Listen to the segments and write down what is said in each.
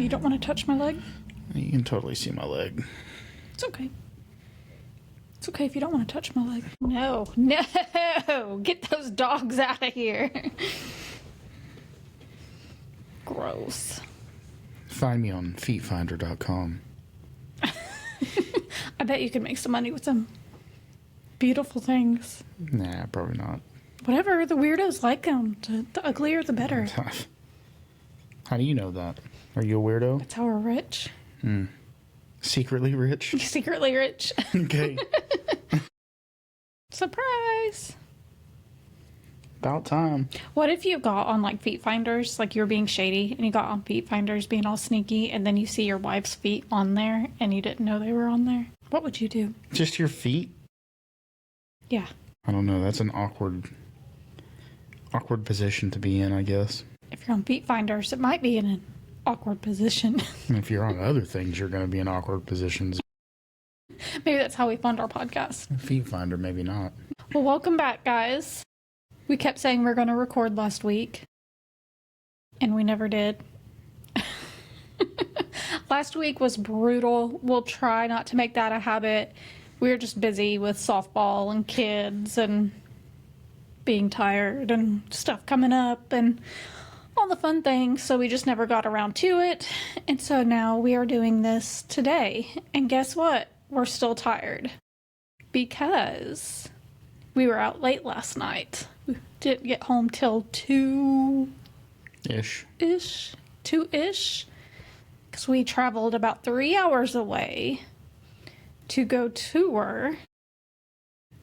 you don't want to touch my leg? You can totally see my leg. It's okay. It's okay if you don't want to touch my leg. No. No! Get those dogs out of here. Gross. Find me on feetfinder.com. I bet you could make some money with some beautiful things. Nah, probably not. Whatever, the weirdos like them. The uglier, the better. How do you know that? Are you a weirdo? That's how we're rich. Secretly rich? Secretly rich. Okay. Surprise! About time. What if you got on, like, Feet Finders, like you were being shady, and you got on Feet Finders being all sneaky, and then you see your wife's feet on there, and you didn't know they were on there? What would you do? Just your feet? Yeah. I don't know. That's an awkward position to be in, I guess. If you're on Feet Finders, it might be in an awkward position. And if you're on other things, you're going to be in awkward positions. Maybe that's how we fund our podcast. Feet Finder, maybe not. Well, welcome back, guys. We kept saying we were going to record last week, and we never did. Last week was brutal. We'll try not to make that a habit. We were just busy with softball and kids and being tired and stuff coming up and all the fun things, so we just never got around to it. And so now we are doing this today. And guess what? We're still tired because we were out late last night. We didn't get home till 2-ish. 2-ish. Because we traveled about 3 hours away to go tour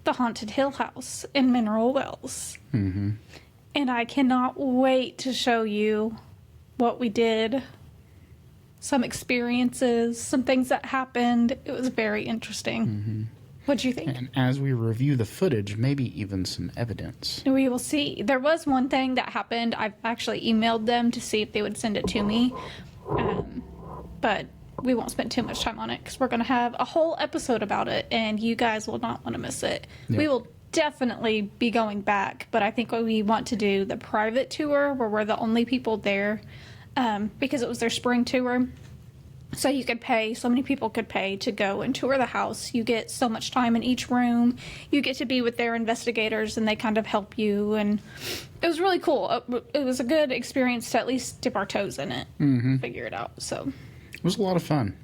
the Haunted Hill House in Mineral Wells. Mm-hmm. And I cannot wait to show you what we did. Some experiences, some things that happened. It was very interesting. Mm-hmm. What'd you think? And as we review the footage, maybe even some evidence. We will see. There was one thing that happened. I've actually emailed them to see if they would send it to me. But we won't spend too much time on it because we're going to have a whole episode about it, and you guys will not want to miss it. Yep. We will definitely be going back, but I think we want to do the private tour where we're the only people there because it was their spring tour. So you could pay, so many people could pay to go and tour the house. You get so much time in each room. You get to be with their investigators, and they kind of help you. And it was really cool. It was a good experience to at least dip our toes in it, figure it out. So it was a lot of fun.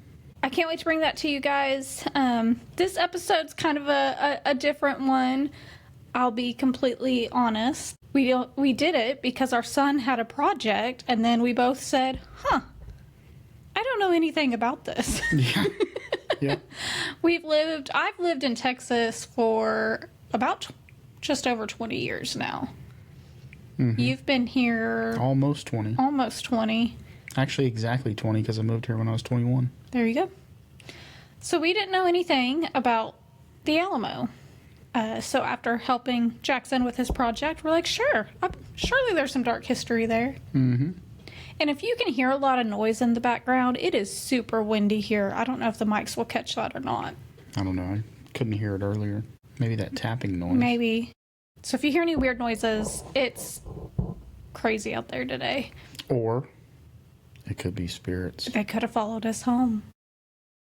I can't wait to bring that to you guys. This episode's kind of a different one. I'll be completely honest. We did it because our son had a project, and then we both said, I don't know anything about this. Yeah. I've lived in Texas for about just over 20 years now. Mm-hmm. You've been here almost 20. Almost 20. Actually, exactly 20 because I moved here when I was 21. There you go. So we didn't know anything about the Alamo. So after helping Jackson with his project, we're like, surely there's some dark history there. Mm-hmm. And if you can hear a lot of noise in the background, it is super windy here. I don't know if the mics will catch that or not. I don't know. I couldn't hear it earlier. Maybe that tapping noise. Maybe. So if you hear any weird noises, it's crazy out there today. Or it could be spirits. They could have followed us home.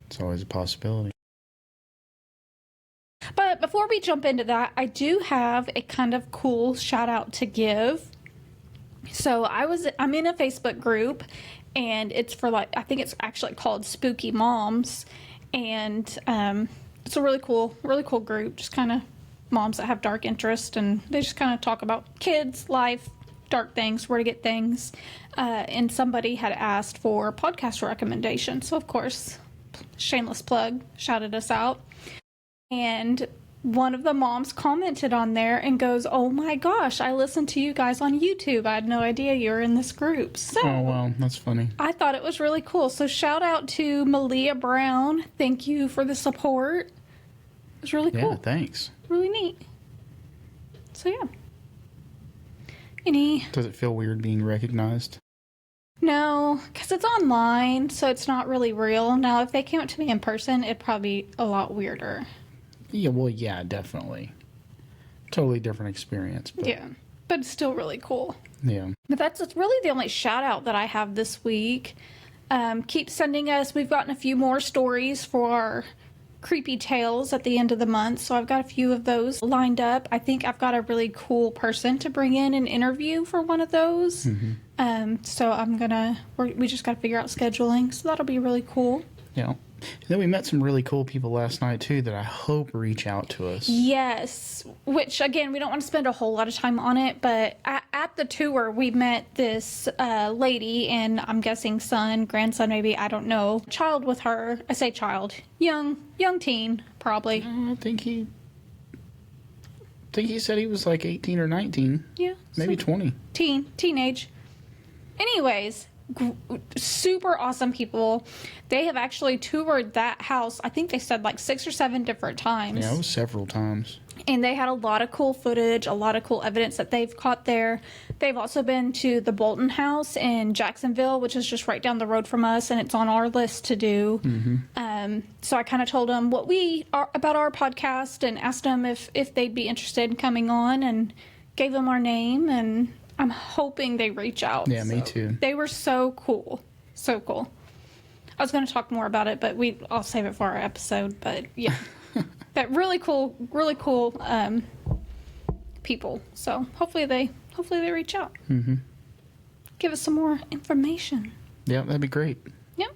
It's always a possibility. But before we jump into that, I do have a kind of cool shout out to give. So I'm in a Facebook group, and it's for I think it's actually called Spooky Moms, and it's a really cool group, just kind of moms that have dark interest, and they just kind of talk about kids, life, dark things, where to get things, and somebody had asked for podcast recommendations, so of course, shameless plug, shouted us out, and one of the moms commented on there and goes, "Oh my gosh, I listened to you guys on YouTube. I had no idea you were in this group." So, oh, wow, that's funny. I thought it was really cool. So shout out to Malia Brown. Thank you for the support. It was really cool. Yeah, thanks. Really neat. So yeah. Does it feel weird being recognized? No, because it's online, so it's not really real. Now, if they came up to me in person, it'd probably be a lot weirder. Yeah, well, yeah, definitely. Totally different experience. But yeah, but it's still really cool. Yeah. But that's really the only shout out that I have this week. Keep sending us. We've gotten a few more stories for our creepy tales at the end of the month, so I've got a few of those lined up. I think I've got a really cool person to bring in and interview for one of those. So we just got to figure out scheduling, so that'll be really cool. Yeah. And then we met some really cool people last night, too, that I hope reach out to us. Yes, which, again, we don't want to spend a whole lot of time on it, but at the tour, we met this lady, and I'm guessing son, grandson maybe, I don't know, child with her. I say child. Young teen, probably. I think he said he was like 18 or 19. Yeah. Maybe 20. Teenage. Anyways, super awesome people. They have actually toured that house. I think they said like 6 or 7 different times. Yeah, it was several times. And they had a lot of cool footage, a lot of cool evidence that they've caught there. They've also been to the Bolton house in Jacksonville, which is just right down the road from us, and it's on our list to do. So I kind of told them what we are about our podcast and asked them if they'd be interested in coming on, and gave them our name, and I'm hoping they reach out. Yeah, me too. They were so cool. So cool. I was going to talk more about it, but I'll save it for our episode. But yeah, that really cool people. So hopefully they reach out. Give us some more information. Yeah, that'd be great. Yep.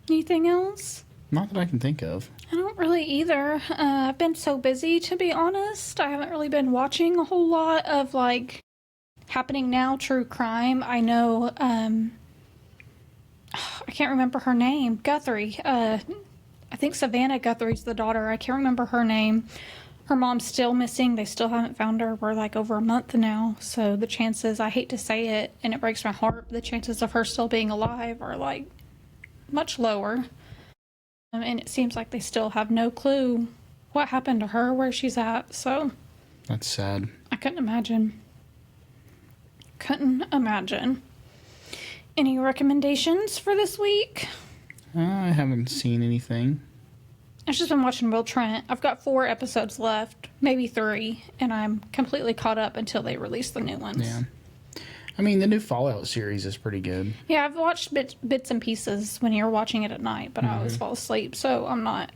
Anything else? Not that I can think of. I don't really either. I've been so busy, to be honest. I haven't really been watching a whole lot of like happening now true crime. I know I can't remember her name. Guthrie. I think Savannah Guthrie's the daughter. I can't remember her name. Her mom's still missing. They still haven't found her. We're like over a month now. So the chances, I hate to say it, and it breaks my heart, the chances of her still being alive are like much lower. And it seems like they still have no clue what happened to her, where she's at. So that's sad. I couldn't imagine. Any recommendations for this week? I haven't seen anything. I've just been watching Will Trent. I've got 4 episodes left, maybe 3, and I'm completely caught up until they release the new ones. Yeah. I mean, the new Fallout series is pretty good. Yeah, I've watched bits and pieces when you're watching it at night, but I always fall asleep, so I'm not.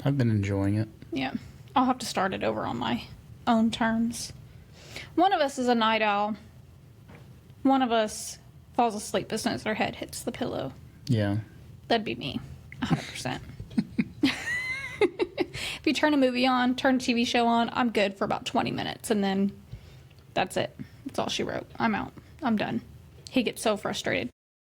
I've been enjoying it. Yeah. I'll have to start it over on my own terms. One of us is a night owl. One of us falls asleep as soon as their head hits the pillow. Yeah. That'd be me. 100%. If you turn a movie on, turn a TV show on, I'm good for about 20 minutes, and then that's it. That's all she wrote. I'm out. I'm done. He gets so frustrated.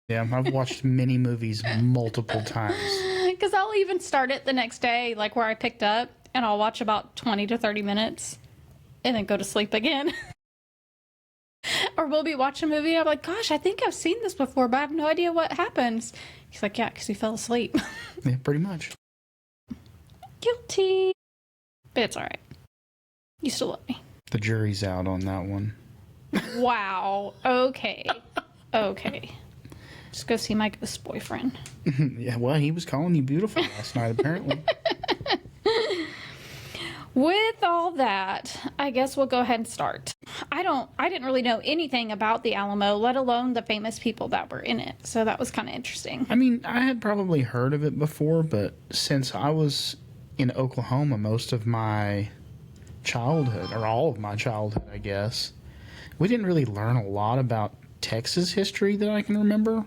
Yeah, I've watched many movies multiple times. Because I'll even start it the next day, like where I picked up, and I'll watch about 20 to 30 minutes, and then go to sleep again. Or we'll be watching a movie, I'm like, gosh, I think I've seen this before, but I have no idea what happens. He's like, yeah, because he fell asleep. Yeah, pretty much. Guilty. But it's all right. You still love me. The jury's out on that one. Wow. Okay. Just go see my ghost boyfriend. Yeah, well, he was calling you beautiful last night, apparently. With all that, I guess we'll go ahead and start. I didn't really know anything about the Alamo, let alone the famous people that were in it. So that was kind of interesting. I mean, I had probably heard of it before, but since I was in Oklahoma most of my childhood, or all of my childhood, I guess, we didn't really learn a lot about Texas history that I can remember.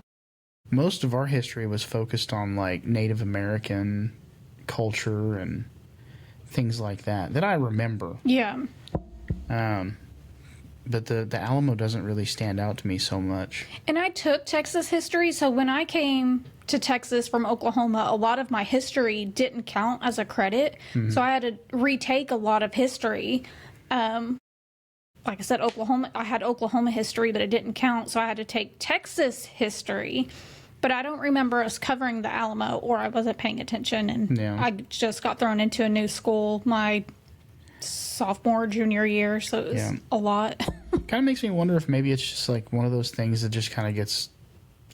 Most of our history was focused on, like, Native American culture and things like that I remember. Yeah. But the Alamo doesn't really stand out to me so much. And I took Texas history, so when I came to Texas from Oklahoma, a lot of my history didn't count as a credit. Mm-hmm. So I had to retake a lot of history. Like I said, I had Oklahoma history, but it didn't count, so I had to take Texas history. But I don't remember us covering the Alamo, or I wasn't paying attention, and I just got thrown into a new school my sophomore, junior year, so it was a lot. Kind of makes me wonder if maybe it's just like one of those things that just kind of gets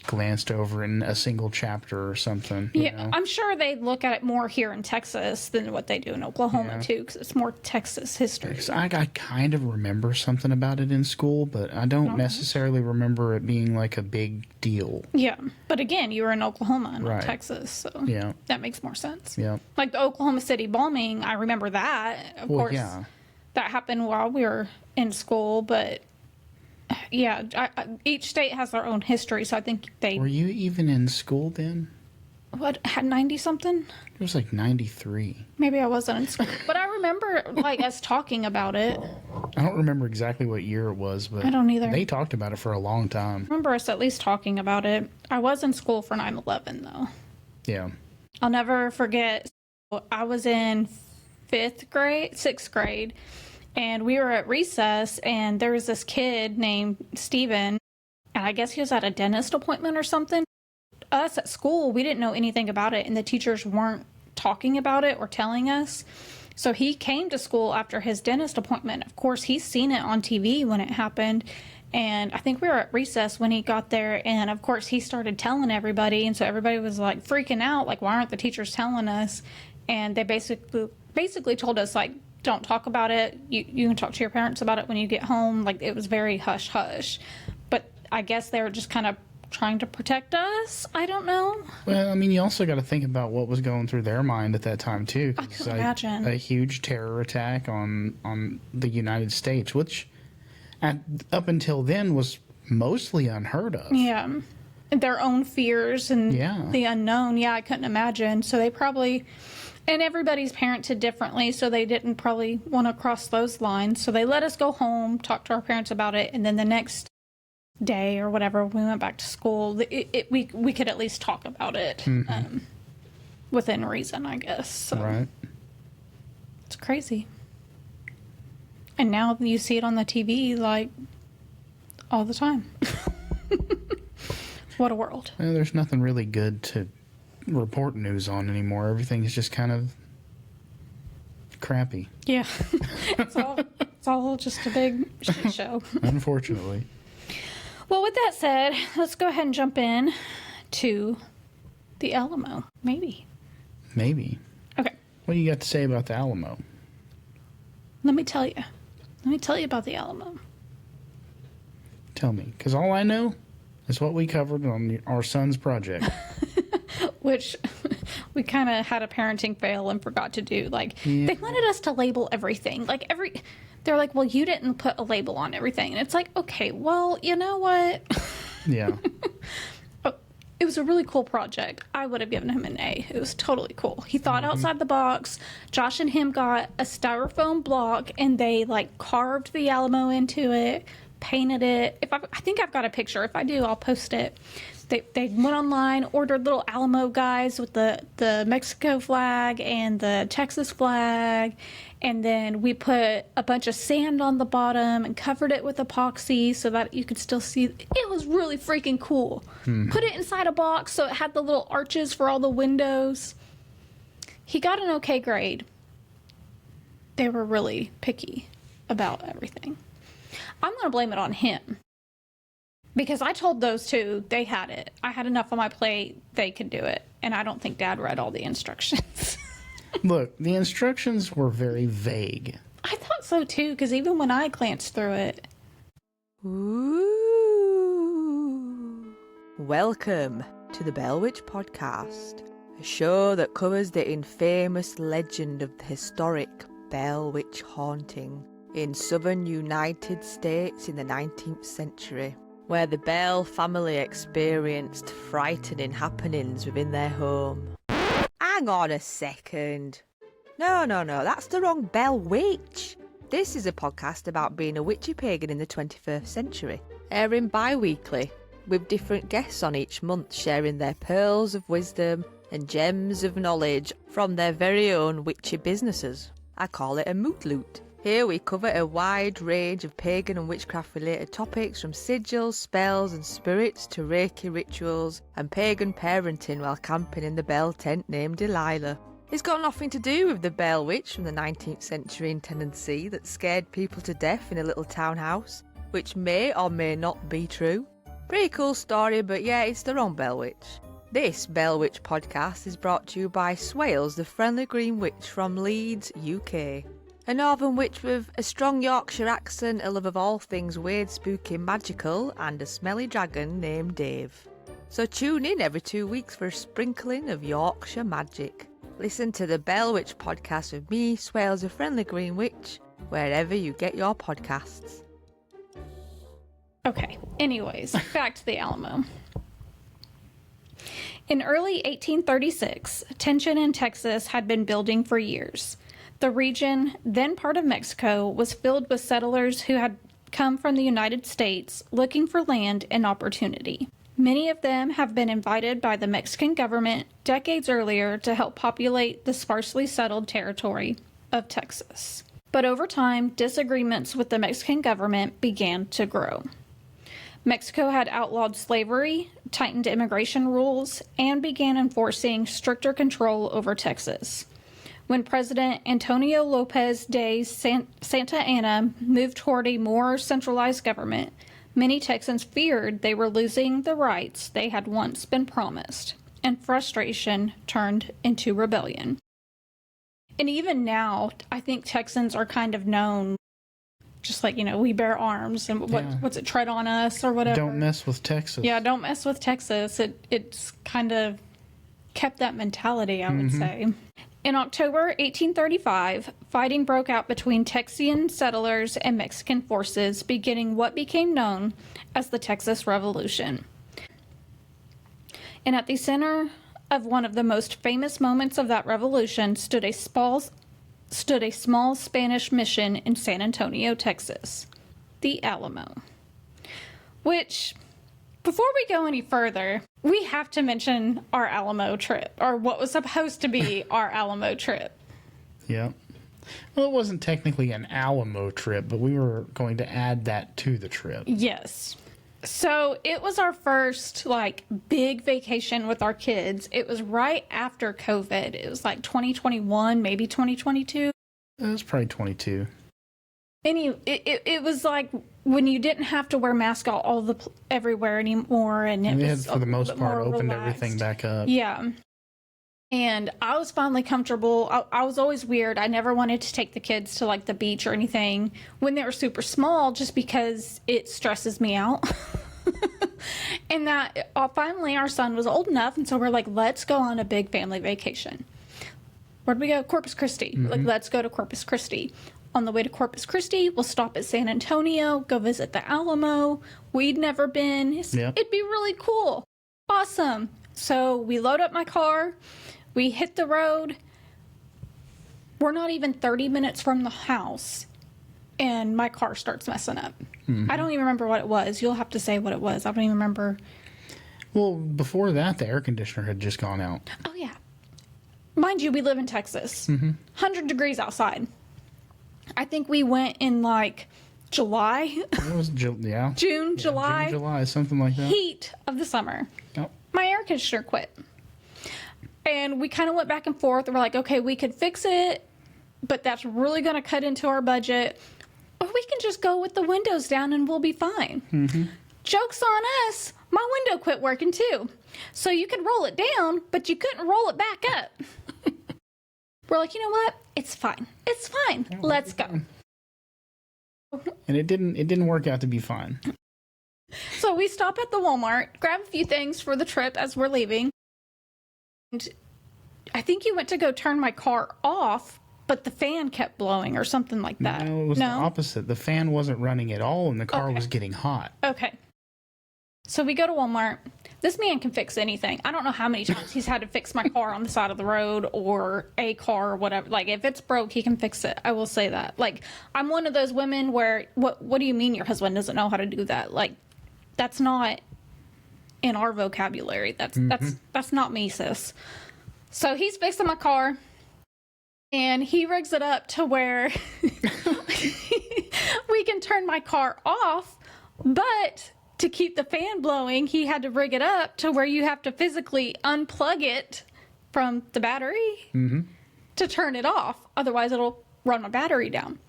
glanced over in a single chapter or something. You know? I'm sure they look at it more here in Texas than what they do in Oklahoma, too, because it's more Texas history. I kind of remember something about it in school, but I don't necessarily remember it being like a big deal. Yeah, but again, you were in Oklahoma and not Texas, so that makes more sense. Yeah. Like the Oklahoma City bombing, I remember that. Of course, that happened while we were in school, but yeah, each state has their own history, so I think they... Were you even in school then? What, had 90-something? It was like 93. Maybe I wasn't in school. But I remember, like, us talking about it. I don't remember exactly what year it was, but... I don't either. They talked about it for a long time. I remember us at least talking about it. I was in school for 9/11, though. Yeah. I'll never forget, I was in 6th grade, and we were at recess, and there was this kid named Steven, and I guess he was at a dentist appointment or something. Us at school, we didn't know anything about it, and the teachers weren't talking about it or telling us. So he came to school after his dentist appointment. Of course, he's seen it on TV when it happened, and I think we were at recess when he got there, and of course he started telling everybody, and so everybody was like freaking out, like, why aren't the teachers telling us? And they basically told us, like, don't talk about it. You can talk to your parents about it when you get home. Like, it was very hush-hush. But I guess they were just kind of trying to protect us. I don't know. Well, I mean, you also got to think about what was going through their mind at that time, too. I can imagine. A huge terror attack on the United States, which up until then was mostly unheard of. Yeah. And their own fears and the unknown. Yeah, I couldn't imagine. So they probably... And everybody's parented differently, so they didn't probably want to cross those lines. So they let us go home, talk to our parents about it, and then the next day or whatever, we went back to school. We could at least talk about it within reason, I guess. So. Right. It's crazy. And now you see it on the TV, like, all the time. What a world. Well, there's nothing really good to report news on anymore. Everything's just kind of crappy. Yeah. It's all just a big shit show. Unfortunately. Well, with that said, let's go ahead and jump in to the Alamo. Maybe. Okay. What do you got to say about the Alamo? Let me tell you about the Alamo. Tell me, because all I know is what we covered on our son's project. Which we kind of had a parenting fail and forgot to do. Like, they wanted us to label everything. Like, they're like, well, you didn't put a label on everything. And it's like, okay, well, you know what? Yeah. It was a really cool project. I would have given him an A. It was totally cool. He thought outside the box. Josh and him got a styrofoam block, and they, like, carved the Alamo into it, painted it. I think I've got a picture. If I do, I'll post it. They went online, ordered little Alamo guys with the Mexico flag and the Texas flag, and then we put a bunch of sand on the bottom and covered it with epoxy so that you could still see. It was really freaking cool. Put it inside a box so it had the little arches for all the windows. He got an okay grade. They were really picky about everything. I'm going to blame it on him. Because I told those two, they had it. I had enough on my plate, they could do it. And I don't think Dad read all the instructions. Look, the instructions were very vague. I thought so too, because even when I glanced through it. Ooh. Welcome to the Bell Witch Podcast, a show that covers the infamous legend of the historic Bell Witch haunting in southern United States in the 19th century, where the Bell family experienced frightening happenings within their home. Hang on a second. No, that's the wrong Bell Witch. This is a podcast about being a witchy pagan in the 21st century, airing bi-weekly, with different guests on each month sharing their pearls of wisdom and gems of knowledge from their very own witchy businesses. I call it a moot loot. Here we cover a wide range of pagan and witchcraft related topics, from sigils, spells and spirits to Reiki rituals and pagan parenting while camping in the Bell tent named Delilah. It's got nothing to do with the Bell Witch from the 19th century in Tennessee that scared people to death in a little townhouse, which may or may not be true. Pretty cool story, but yeah, it's their own Bell Witch. This Bell Witch podcast is brought to you by Swales, the friendly green witch from Leeds, UK. A northern witch with a strong Yorkshire accent, a love of all things weird, spooky, magical, and a smelly dragon named Dave. So tune in every 2 weeks for a sprinkling of Yorkshire magic. Listen to the Bell Witch podcast with me, Swales, the friendly green witch, wherever you get your podcasts. Okay, anyways, back to the Alamo. In early 1836, tension in Texas had been building for years. The region, then part of Mexico, was filled with settlers who had come from the United States looking for land and opportunity. Many of them have been invited by the Mexican government decades earlier to help populate the sparsely settled territory of Texas. But over time, disagreements with the Mexican government began to grow. Mexico had outlawed slavery, tightened immigration rules, and began enforcing stricter control over Texas. When President Antonio Lopez de Santa Anna moved toward a more centralized government, many Texans feared they were losing the rights they had once been promised, and frustration turned into rebellion. And even now, I think Texans are kind of known, just like, we bear arms, and what's it, tread on us or whatever. Don't mess with Texas. Yeah, don't mess with Texas. It's kind of kept that mentality, I would say. In October 1835, fighting broke out between Texian settlers and Mexican forces, beginning what became known as the Texas Revolution. And at the center of one of the most famous moments of that revolution stood a small Spanish mission in San Antonio, Texas, the Alamo. Which, before we go any further, we have to mention our Alamo trip, or what was supposed to be our Alamo trip. Yeah. Well, it wasn't technically an Alamo trip, but we were going to add that to the trip. Yes. So it was our first, big vacation with our kids. It was right after COVID. It was 2021, maybe 2022. It was probably 22. It was like when you didn't have to wear masks everywhere anymore, and they had, was for the most part, opened relaxed. everything back up. Yeah. And I was finally comfortable. I was always weird. I never wanted to take the kids to the beach or anything when they were super small, just because it stresses me out. And that finally our son was old enough, and so we're like, let's go on a big family vacation. Where'd we go? Corpus Christi. Let's go to Corpus Christi. On the way to Corpus Christi, we'll stop at San Antonio, go visit the Alamo. We'd never been. Yep. It'd be really cool. Awesome. So we load up my car. We hit the road. We're not even 30 minutes from the house, and my car starts messing up. I don't even remember what it was. You'll have to say what it was. I don't even remember. Well, before that, the air conditioner had just gone out. Oh, yeah. Mind you, we live in Texas. 100 degrees outside. I think we went in July. It was June, July. June, July, something like that. Heat of the summer. Yep. My air conditioner quit. And we kind of went back and forth. We're like, okay, we could fix it, but that's really going to cut into our budget. Or we can just go with the windows down and we'll be fine. Joke's on us. My window quit working too. So you could roll it down, but you couldn't roll it back up. We're like, you know what? It's fine. It's fine. Let's go. And it didn't work out to be fine. So we stop at the Walmart, grab a few things for the trip as we're leaving. And I think you went to go turn my car off, but the fan kept blowing or something like that. No, it was the opposite. The fan wasn't running at all, and the car was getting hot. Okay. So we go to Walmart. This man can fix anything. I don't know how many times he's had to fix my car on the side of the road or a car or whatever. If it's broke, he can fix it. I will say that. I'm one of those women where, what do you mean your husband doesn't know how to do that? That's not in our vocabulary. That's not me, sis. So he's fixing my car, and he rigs it up to where we can turn my car off, but to keep the fan blowing, he had to rig it up to where you have to physically unplug it from the battery to turn it off. Otherwise, it'll run my battery down.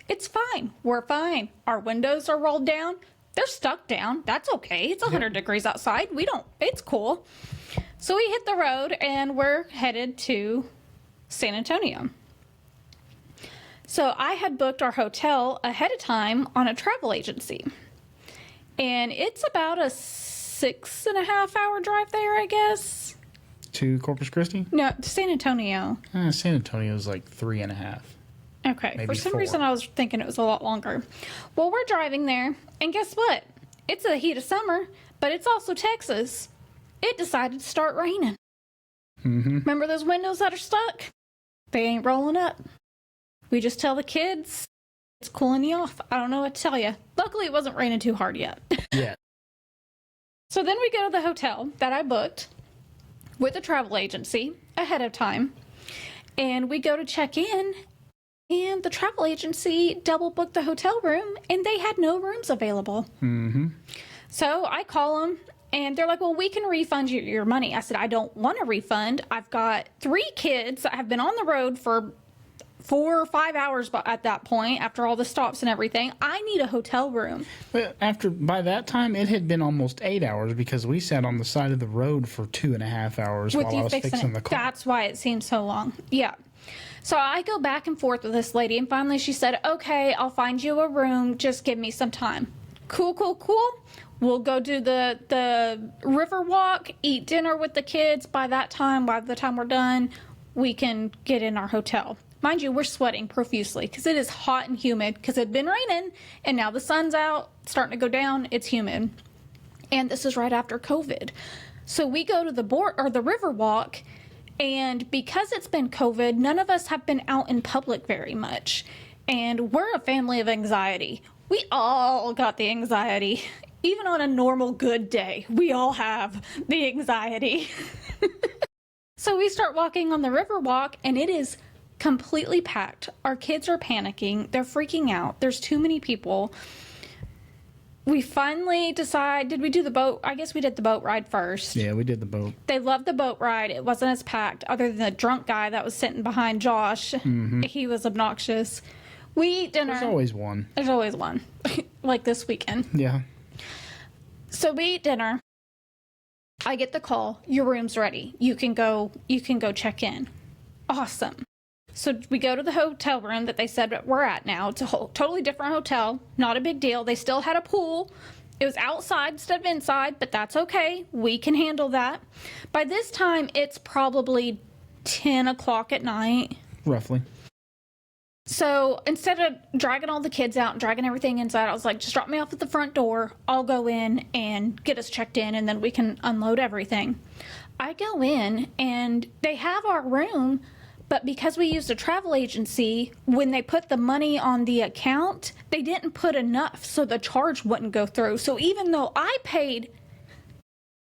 It's fine. We're fine. Our windows are rolled down. They're stuck down. That's okay. It's 100 degrees outside. It's cool. So we hit the road and we're headed to San Antonio. So I had booked our hotel ahead of time on a travel agency. And it's about a 6.5 hour drive there, I guess. To Corpus Christi? No, to San Antonio. San Antonio is like 3.5. Okay. Maybe For some 4. reason, I was thinking it was a lot longer. Well, we're driving there, and guess what? It's the heat of summer, but it's also Texas. It decided to start raining. Mm-hmm. Remember those windows that are stuck? They ain't rolling up. We just tell the kids it's cooling you off. I don't know what to tell you. Luckily, it wasn't raining too hard yet. Yeah. So then we go to the hotel that I booked with a travel agency ahead of time. And we go to check in, and the travel agency double booked the hotel room, and they had no rooms available. Mm-hmm. So I call them, and they're like, well, we can refund you your money. I said, I don't want a refund. I've got 3 kids that have been on the road for 4 or 5 hours at that point, after all the stops and everything. I need a hotel room. But by that time, it had been almost 8 hours because we sat on the side of the road for 2.5 hours while I was fixing the car. That's why it seemed so long. Yeah. So I go back and forth with this lady, and finally she said, okay, I'll find you a room. Just give me some time. Cool. We'll go do the river walk, eat dinner with the kids. By the time we're done, we can get in our hotel. Mind you, we're sweating profusely because it is hot and humid because it had been raining, and now the sun's out, starting to go down, it's humid. And this is right after COVID. So we go to the river walk, and because it's been COVID, none of us have been out in public very much. And we're a family of anxiety. We all got the anxiety. Even on a normal good day, we all have the anxiety. So we start walking on the river walk, and it is completely packed. Our kids are panicking. They're freaking out. There's too many people. We finally decide, did we do the boat? I guess we did the boat ride first. Yeah, we did the boat. They loved the boat ride. It wasn't as packed, other than the drunk guy that was sitting behind Josh. Mm-hmm. He was obnoxious. We eat dinner. There's always one. There's always one. Like this weekend. Yeah. So we eat dinner. I get the call. Your room's ready. You can go check in. Awesome. So we go to the hotel room that they said we're at now. It's a totally different hotel. Not a big deal. They still had a pool. It was outside instead of inside, but that's okay. We can handle that. By this time, it's probably 10 o'clock at night. Roughly. So instead of dragging all the kids out and dragging everything inside, I was like, just drop me off at the front door. I'll go in and get us checked in, and then we can unload everything. I go in, and they have our room. But because we used a travel agency, when they put the money on the account, they didn't put enough, so the charge wouldn't go through. So even though I paid,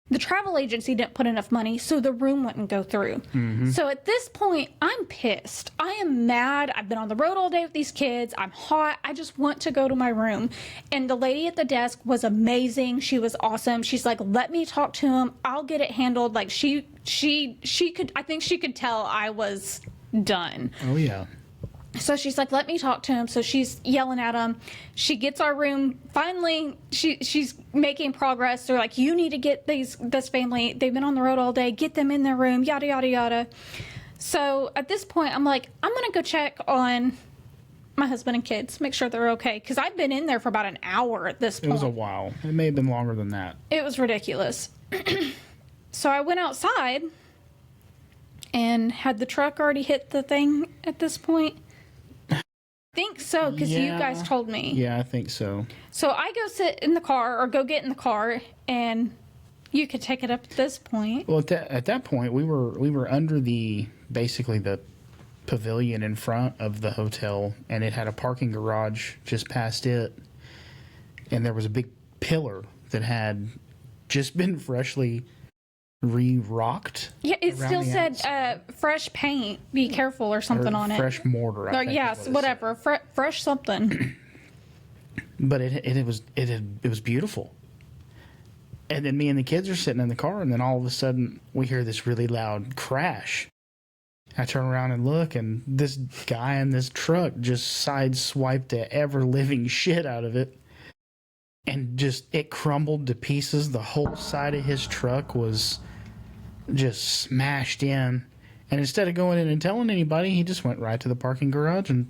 the travel agency didn't put enough money, so the room wouldn't go through. Mm-hmm. So at this point, I'm pissed. I am mad. I've been on the road all day with these kids. I'm hot. I just want to go to my room. And the lady at the desk was amazing. She was awesome. She's like, let me talk to him. I'll get it handled. Like she could, I think she could tell I was done. Oh yeah. So she's like, let me talk to him. So she's yelling at him. She gets our room. Finally, she's making progress. They're like, you need to get this family. They've been on the road all day. Get them in their room, yada, yada, yada. So at this point, I'm like, I'm going to go check on my husband and kids, make sure they're okay. Because I've been in there for about an hour at this point. It was a while. It may have been longer than that. It was ridiculous. So I went outside and had the truck already hit the thing at this point. I think so, because you guys told me. Yeah, I think so. So I go sit in the car, or go get in the car, and you could take it up at this point. Well, at that point, we were under basically the pavilion in front of the hotel, and it had a parking garage just past it, and there was a big pillar that had just been freshly re-rocked. Yeah, it still said fresh paint, be careful, or something on it. Fresh mortar. I think yes, whatever. Fresh something. But it was beautiful. And then me and the kids are sitting in the car, and then all of a sudden we hear this really loud crash. I turn around and look, and this guy in this truck just sideswiped the ever-living shit out of it. and just it crumbled to pieces. The whole side of his truck was just smashed in. And instead of going in and telling anybody, he just went right to the parking garage and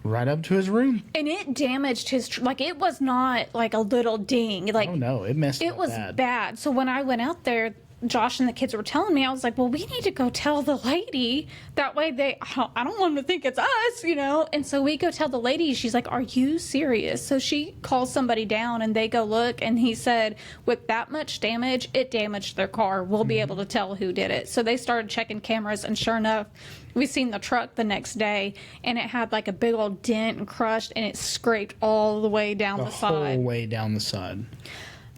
right up to his room. And it damaged his, like, it was not like a little ding. Like, Oh no, it messed up it was bad. bad. So when I went out there, Josh and the kids were telling me, I was like, well, we need to go tell the lady. That way I don't want them to think it's us, you know? And so we go tell the lady. She's like, are you serious? So she calls somebody down and they go look. And he said, with that much damage, it damaged their car. We'll be able to tell who did it. So they started checking cameras. And sure enough, we seen the truck the next day. And it had like a big old dent and crushed. And it scraped all the way down the side. Whole way down the side.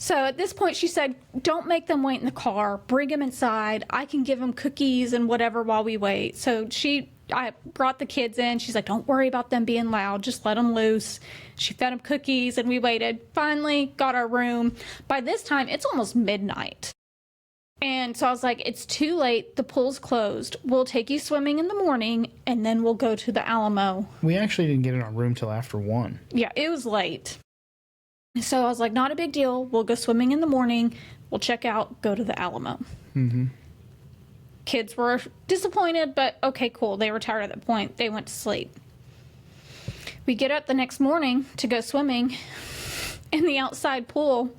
So at this point, she said, don't make them wait in the car. Bring them inside. I can give them cookies and whatever while we wait. So I brought the kids in. She's like, don't worry about them being loud. Just let them loose. She fed them cookies and we waited. Finally got our room. By this time, it's almost midnight. And so I was like, it's too late. The pool's closed. We'll take you swimming in the morning and then we'll go to the Alamo. We actually didn't get in our room till after 1. Yeah, it was late. So I was like, not a big deal. We'll go swimming in the morning. We'll check out, go to the Alamo. Mm-hmm. Kids were disappointed, but okay, cool. They were tired at that point. They went to sleep. We get up the next morning to go swimming in the outside pool,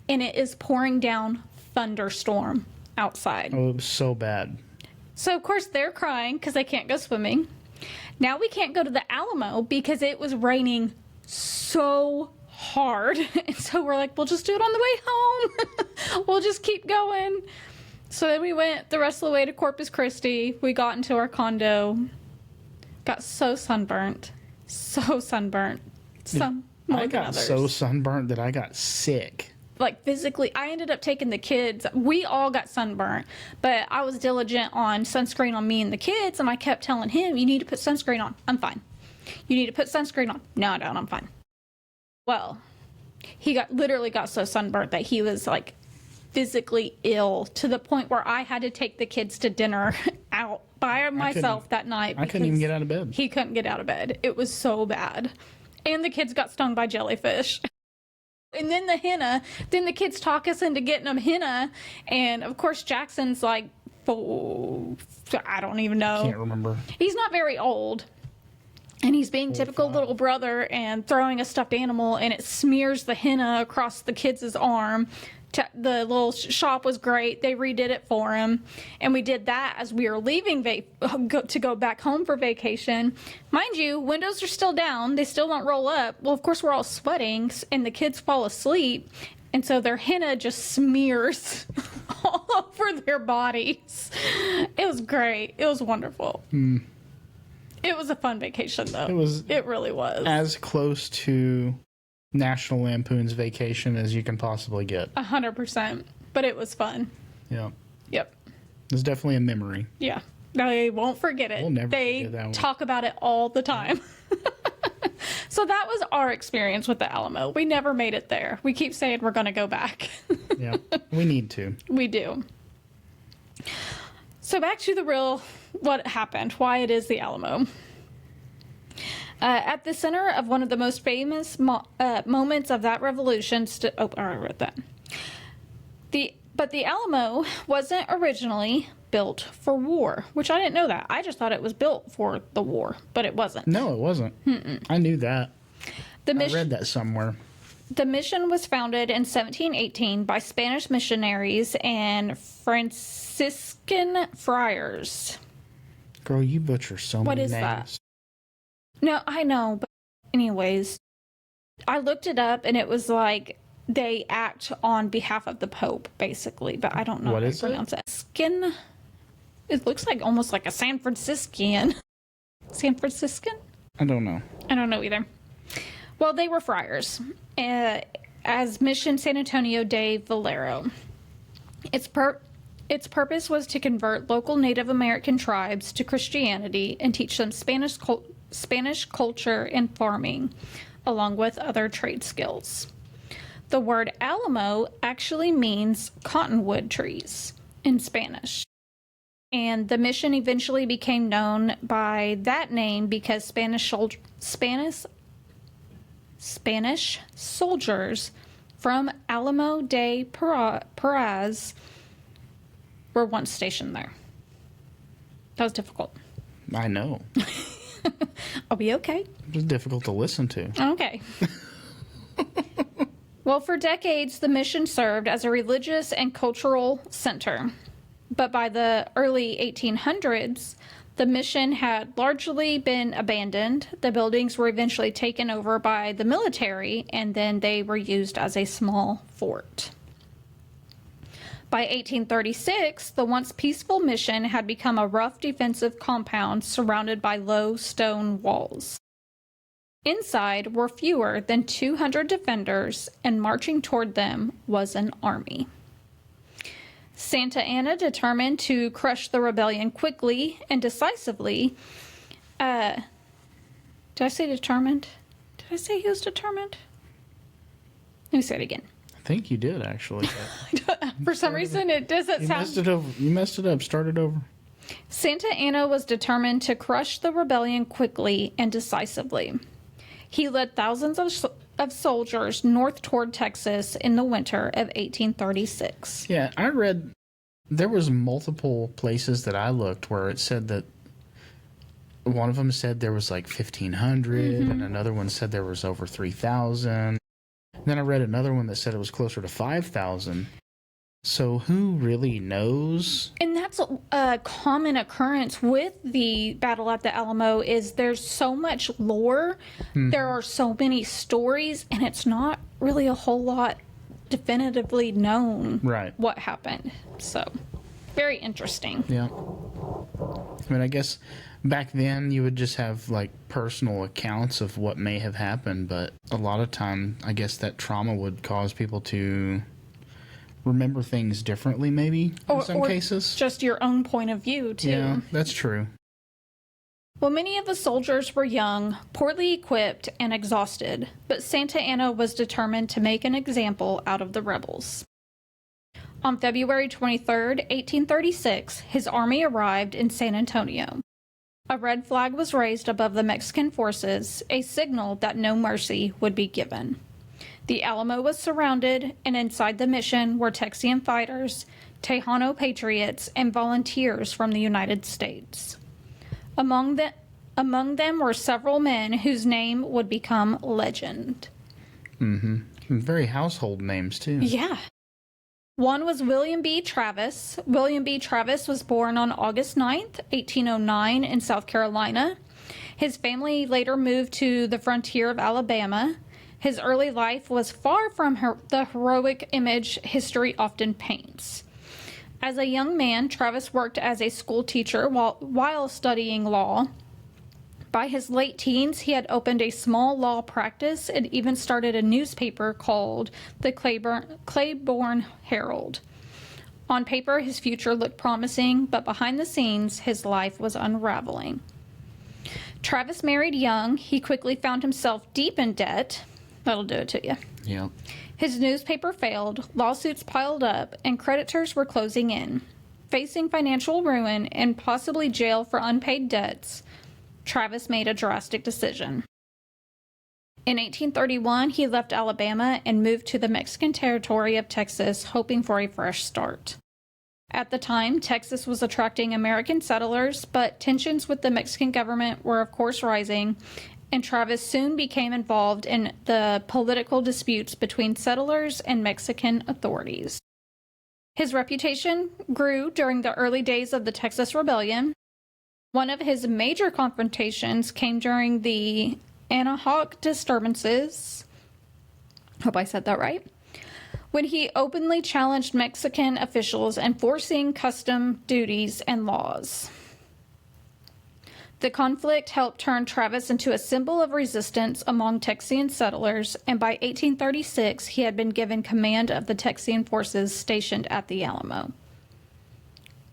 and it is pouring down thunderstorm outside. Oh, it was so bad. So, of course, they're crying because they can't go swimming. Now we can't go to the Alamo because it was raining so hard. And so we're like, we'll just do it on the way home. We'll just keep going. So then we went the rest of the way to Corpus Christi. We got into our condo. Got so sunburnt. So sunburnt. Some more I than got others. so sunburnt that I got sick. Like physically, I ended up taking the kids. We all got sunburnt, but I was diligent on sunscreen on me and the kids. And I kept telling him, you need to put sunscreen on. I'm fine. You need to put sunscreen on. No, I don't. I'm fine. Well, he literally got so sunburnt that he was like physically ill to the point where I had to take the kids to dinner out by myself that night. I couldn't even get out of bed. He couldn't get out of bed. It was so bad. And the kids got stung by jellyfish. And then the kids talk us into getting them henna. And of course, Jackson's like, I don't even know. Can't remember. He's not very old. And he's being typical little brother and throwing a stuffed animal, and it smears the henna across the kids' arm. The little shop was great. They redid it for him. And we did that as we were leaving to go back home for vacation. Mind you, windows are still down. They still don't roll up. Well, of course, we're all sweating, and the kids fall asleep. And so their henna just smears all over their bodies. It was great. It was wonderful. It was a fun vacation, though. It really was. As close to National Lampoon's Vacation as you can possibly get. 100%. But it was fun. Yeah. Yep. It's definitely a memory. Yeah. They won't forget it. We'll never they forget that one. talk about it all the time. So that was our experience with the Alamo. We never made it there. We keep saying we're going to go back. Yeah. We need to. We do. So back to what happened, why it is the Alamo. At the center of one of the most famous moments of that revolution, I wrote that. But the Alamo wasn't originally built for war, which I didn't know that. I just thought it was built for the war, but it wasn't. No, it wasn't. I knew that. I read that somewhere. The mission was founded in 1718 by Spanish missionaries and Franciscan friars. Girl, you butcher so many names. What is that? No, I know, but anyways, I looked it up and it was like they act on behalf of the Pope, basically, but I don't know how to pronounce it. It looks like almost like a San Franciscan. San Franciscan? I don't know. I don't know either. Well, they were friars, as Mission San Antonio de Valero. Its purpose was to convert local Native American tribes to Christianity and teach them Spanish culture and farming, along with other trade skills. The word Alamo actually means cottonwood trees in Spanish. And the mission eventually became known by that name because Spanish Spanish soldiers from Alamo de Perez were once stationed there. That was difficult. I know. I'll be okay. It was difficult to listen to. Okay. Well, for decades, the mission served as a religious and cultural center. But by the early 1800s, the mission had largely been abandoned. The buildings were eventually taken over by the military, and then they were used as a small fort. By 1836, the once peaceful mission had become a rough defensive compound surrounded by low stone walls. Inside were fewer than 200 defenders, and marching toward them was an army. Santa Anna, determined to crush the rebellion quickly and decisively, did I say determined? Did I say he was determined? Let me say it again. I think you did, actually. For some reason, it doesn't You sound... messed it over. You messed it up. Start it over. Santa Anna was determined to crush the rebellion quickly and decisively. He led thousands of soldiers north toward Texas in the winter of 1836. Yeah, I read there was multiple places that I looked where it said that one of them said there was like 1,500 and another one said there was over 3,000. Then I read another one that said it was closer to 5,000. So who really knows? And that's a common occurrence with the battle at the Alamo is there's so much lore, there are so many stories, and it's not really a whole lot definitively known Right. what happened. So, very interesting. Yeah. I mean, I guess back then you would just have like personal accounts of what may have happened, but a lot of time I guess that trauma would cause people to remember things differently, maybe, in some cases. Just your own point of view, too. Yeah, that's true. Well, many of the soldiers were young, poorly equipped, and exhausted, but Santa Anna was determined to make an example out of the rebels. On February 23rd, 1836, his army arrived in San Antonio. A red flag was raised above the Mexican forces, a signal that no mercy would be given. The Alamo was surrounded, and inside the mission were Texian fighters, Tejano patriots, and volunteers from the United States. Among them were several men whose name would become legend. And very household names, too. Yeah. One was William B. Travis. William B. Travis was born on August 9th, 1809 in South Carolina. His family later moved to the frontier of Alabama. His early life was far from the heroic image history often paints. As a young man, Travis worked as a school teacher while studying law. By his late teens, he had opened a small law practice and even started a newspaper called the Claiborne Herald. On paper, his future looked promising, but behind the scenes, his life was unraveling. Travis married young. He quickly found himself deep in debt. That'll do it to you. Yeah. His newspaper failed, lawsuits piled up, and creditors were closing in. Facing financial ruin and possibly jail for unpaid debts, Travis made a drastic decision. In 1831, he left Alabama and moved to the Mexican territory of Texas, hoping for a fresh start. At the time, Texas was attracting American settlers, but tensions with the Mexican government were of course rising, and Travis soon became involved in the political disputes between settlers and Mexican authorities. His reputation grew during the early days of the Texas Rebellion. One of his major confrontations came during the Anahuac disturbances. Hope I said that right. When he openly challenged Mexican officials enforcing custom duties and laws. The conflict helped turn Travis into a symbol of resistance among Texian settlers, and by 1836, he had been given command of the Texian forces stationed at the Alamo.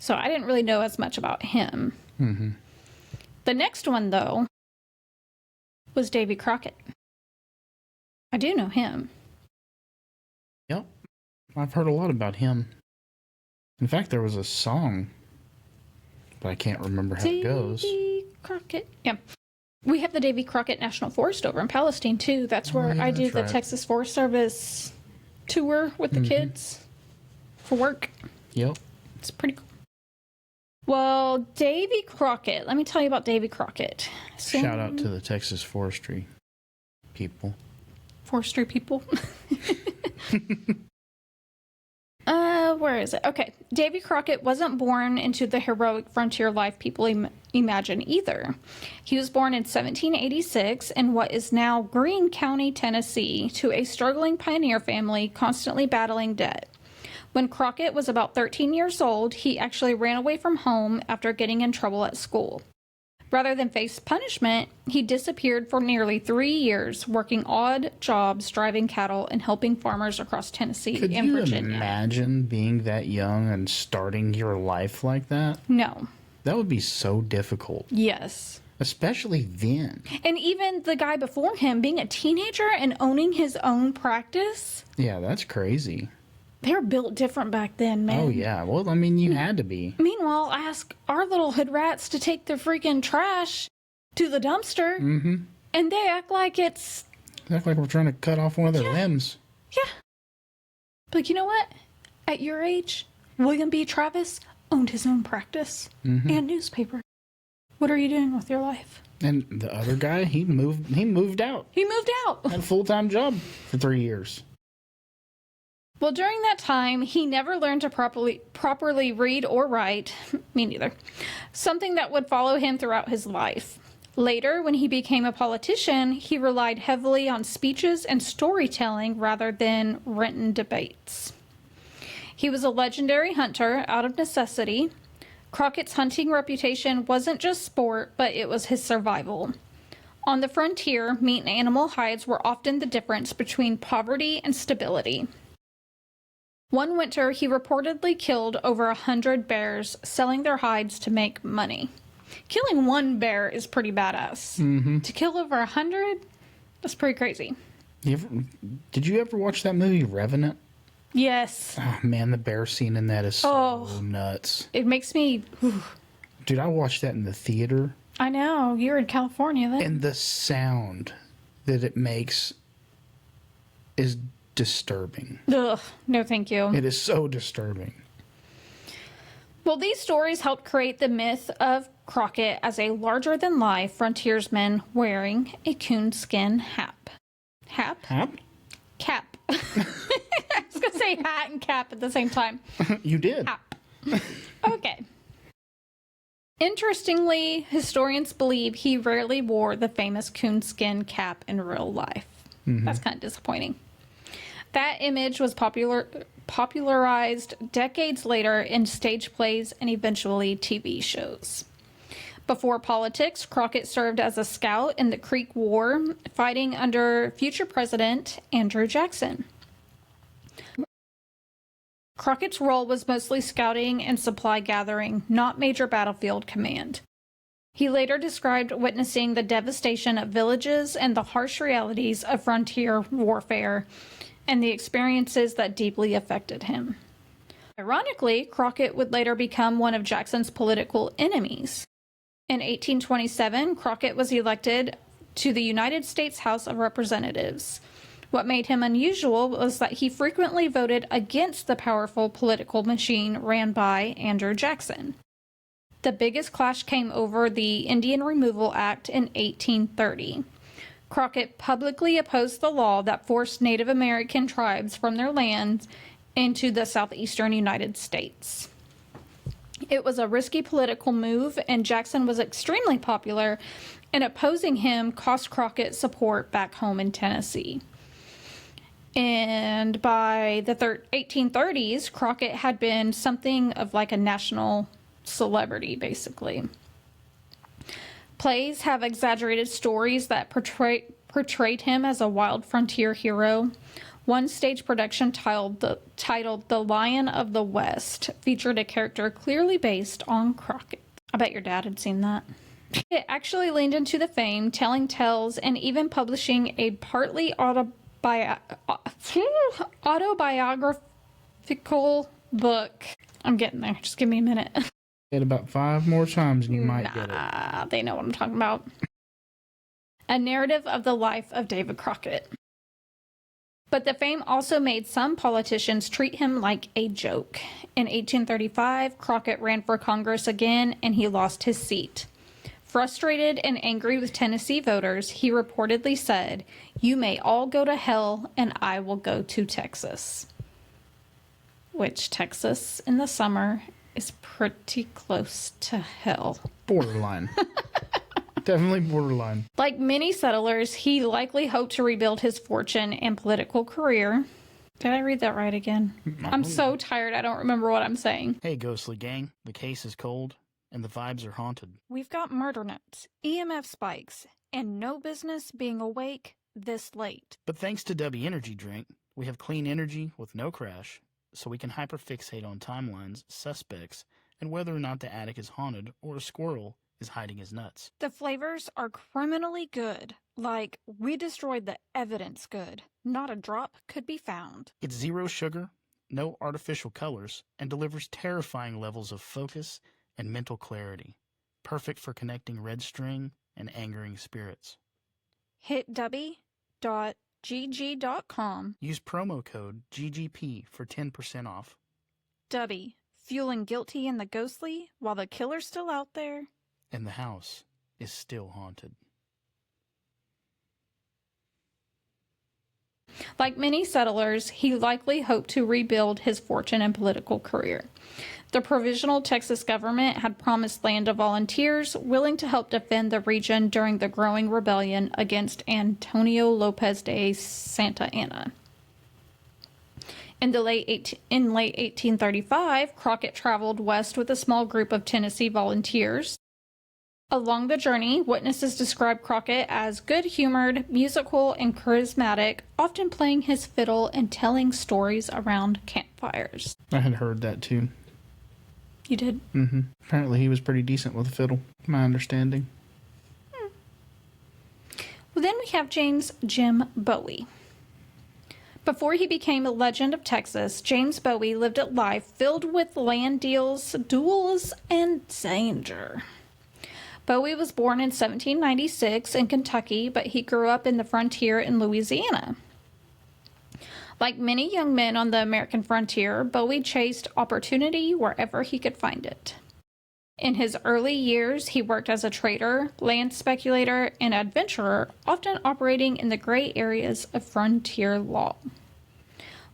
So I didn't really know as much about him. Mm-hmm. The next one, though, was Davy Crockett. I do know him. Yep. I've heard a lot about him. In fact, there was a song, but I can't remember how it goes. Davy Crockett. Yeah. We have the Davy Crockett National Forest over in Palestine, too. That's where yeah, I do that's the right. Texas Forest Service tour with the kids for work. Yep. It's pretty cool. Well, Davy Crockett. Let me tell you about Davy Crockett. Shout out to the Texas forestry people. Forestry people. Where is it? Okay. Davy Crockett wasn't born into the heroic frontier life people imagine either. He was born in 1786 in what is now Greene County, Tennessee, to a struggling pioneer family constantly battling debt. When Crockett was about 13 years old, he actually ran away from home after getting in trouble at school. Rather than face punishment, he disappeared for nearly 3 years, working odd jobs, driving cattle, and helping farmers across Tennessee Could and you Virginia. imagine being that young and starting your life like that? No. That would be so difficult, Yes. especially then. And even the guy before him, being a teenager and owning his own practice, Yeah, that's crazy. they were built different back then, man. Oh, yeah. Well, I mean, you had to be. Meanwhile, ask our little hood rats to take their freaking trash to the dumpster, and they act like it's... They act like we're trying to cut off one of their limbs. Yeah. But you know what? At your age, William B. Travis owned his own practice and newspaper. What are you doing with your life? And the other guy, he moved out. He moved out. Had a full-time job for 3 years. Well, during that time, he never learned to properly read or write. Me neither. Something that would follow him throughout his life. Later, when he became a politician, he relied heavily on speeches and storytelling rather than written debates. He was a legendary hunter out of necessity. Crockett's hunting reputation wasn't just sport, but it was his survival. On the frontier, meat and animal hides were often the difference between poverty and stability. One winter, he reportedly killed over 100 bears, selling their hides to make money. Killing one bear is pretty badass. To kill over 100, that's pretty crazy. Did you ever watch that movie, Revenant? Yes. Oh, man, the bear scene in that is so nuts. It makes me... Dude, I watched that in the theater. I know. You're in California then. And the sound that it makes is disturbing. Ugh. No, thank you. It is so disturbing. Well, these stories helped create the myth of Crockett as a larger-than-life frontiersman wearing a coonskin hat. Cap? Hap? Cap. I was going to say hat and cap at the same time. You did. Cap. Okay. Interestingly, historians believe he rarely wore the famous coonskin cap in real life. That's kind of disappointing. That image was popularized decades later in stage plays and eventually TV shows. Before politics, Crockett served as a scout in the Creek War, fighting under future President Andrew Jackson. Crockett's role was mostly scouting and supply gathering, not major battlefield command. He later described witnessing the devastation of villages and the harsh realities of frontier warfare, and the experiences that deeply affected him. Ironically, Crockett would later become one of Jackson's political enemies. In 1827, Crockett was elected to the United States House of Representatives. What made him unusual was that he frequently voted against the powerful political machine ran by Andrew Jackson. The biggest clash came over the Indian Removal Act in 1830. Crockett publicly opposed the law that forced Native American tribes from their lands into the southeastern United States. It was a risky political move, and Jackson was extremely popular, and opposing him cost Crockett support back home in Tennessee. And by the 1830s, Crockett had been something of like a national celebrity, basically. Plays have exaggerated stories that portrayed him as a wild frontier hero. One stage production titled The Lion of the West featured a character clearly based on Crockett. I bet your dad had seen that. It actually leaned into the fame, telling tales, and even publishing a partly autobiographical book. I'm getting there. Just give me a minute. It about 5 more times and you might get it. They know what I'm talking about. a narrative of the life of David Crockett. But the fame also made some politicians treat him like a joke. In 1835, Crockett ran for Congress again, and he lost his seat. Frustrated and angry with Tennessee voters, he reportedly said, "You may all go to hell, and I will go to Texas." Which, Texas in the summer is pretty close to hell. Borderline. Definitely borderline. Like many settlers, he likely hoped to rebuild his fortune and political career. Did I read that right again? I'm so tired, I don't remember what I'm saying. Hey, ghostly gang. The case is cold, and the vibes are haunted. We've got murder notes, EMF spikes, and no business being awake this late. But thanks to W Energy Drink, we have clean energy with no crash, so we can hyperfixate on timelines, suspects, and whether or not the attic is haunted or a squirrel is hiding his nuts. The flavors are criminally good, like we destroyed the evidence good. Not a drop could be found. It's zero sugar, no artificial colors, and delivers terrifying levels of focus and mental clarity. Perfect for connecting red string and angering spirits. Hit dubby.gg.com. Use promo code GGP for 10% off. Dubby, fueling guilty and the ghostly while the killer's still out there. And the house is still haunted. Like many settlers, he likely hoped to rebuild his fortune and political career. The provisional Texas government had promised land to volunteers willing to help defend the region during the growing rebellion against Antonio Lopez de Santa Anna. In late 1835, Crockett traveled west with a small group of Tennessee volunteers. Along the journey, witnesses describe Crockett as good-humored, musical, and charismatic, often playing his fiddle and telling stories around campfires. I had heard that too. You did? Mm-hmm. Apparently he was pretty decent with a fiddle, my understanding. Well, then we have James Jim Bowie. Before he became a legend of Texas, James Bowie lived a life filled with land deals, duels, and danger. Bowie was born in 1796 in Kentucky, but he grew up in the frontier in Louisiana. Like many young men on the American frontier, Bowie chased opportunity wherever he could find it. In his early years, he worked as a trader, land speculator, and adventurer, often operating in the gray areas of frontier law.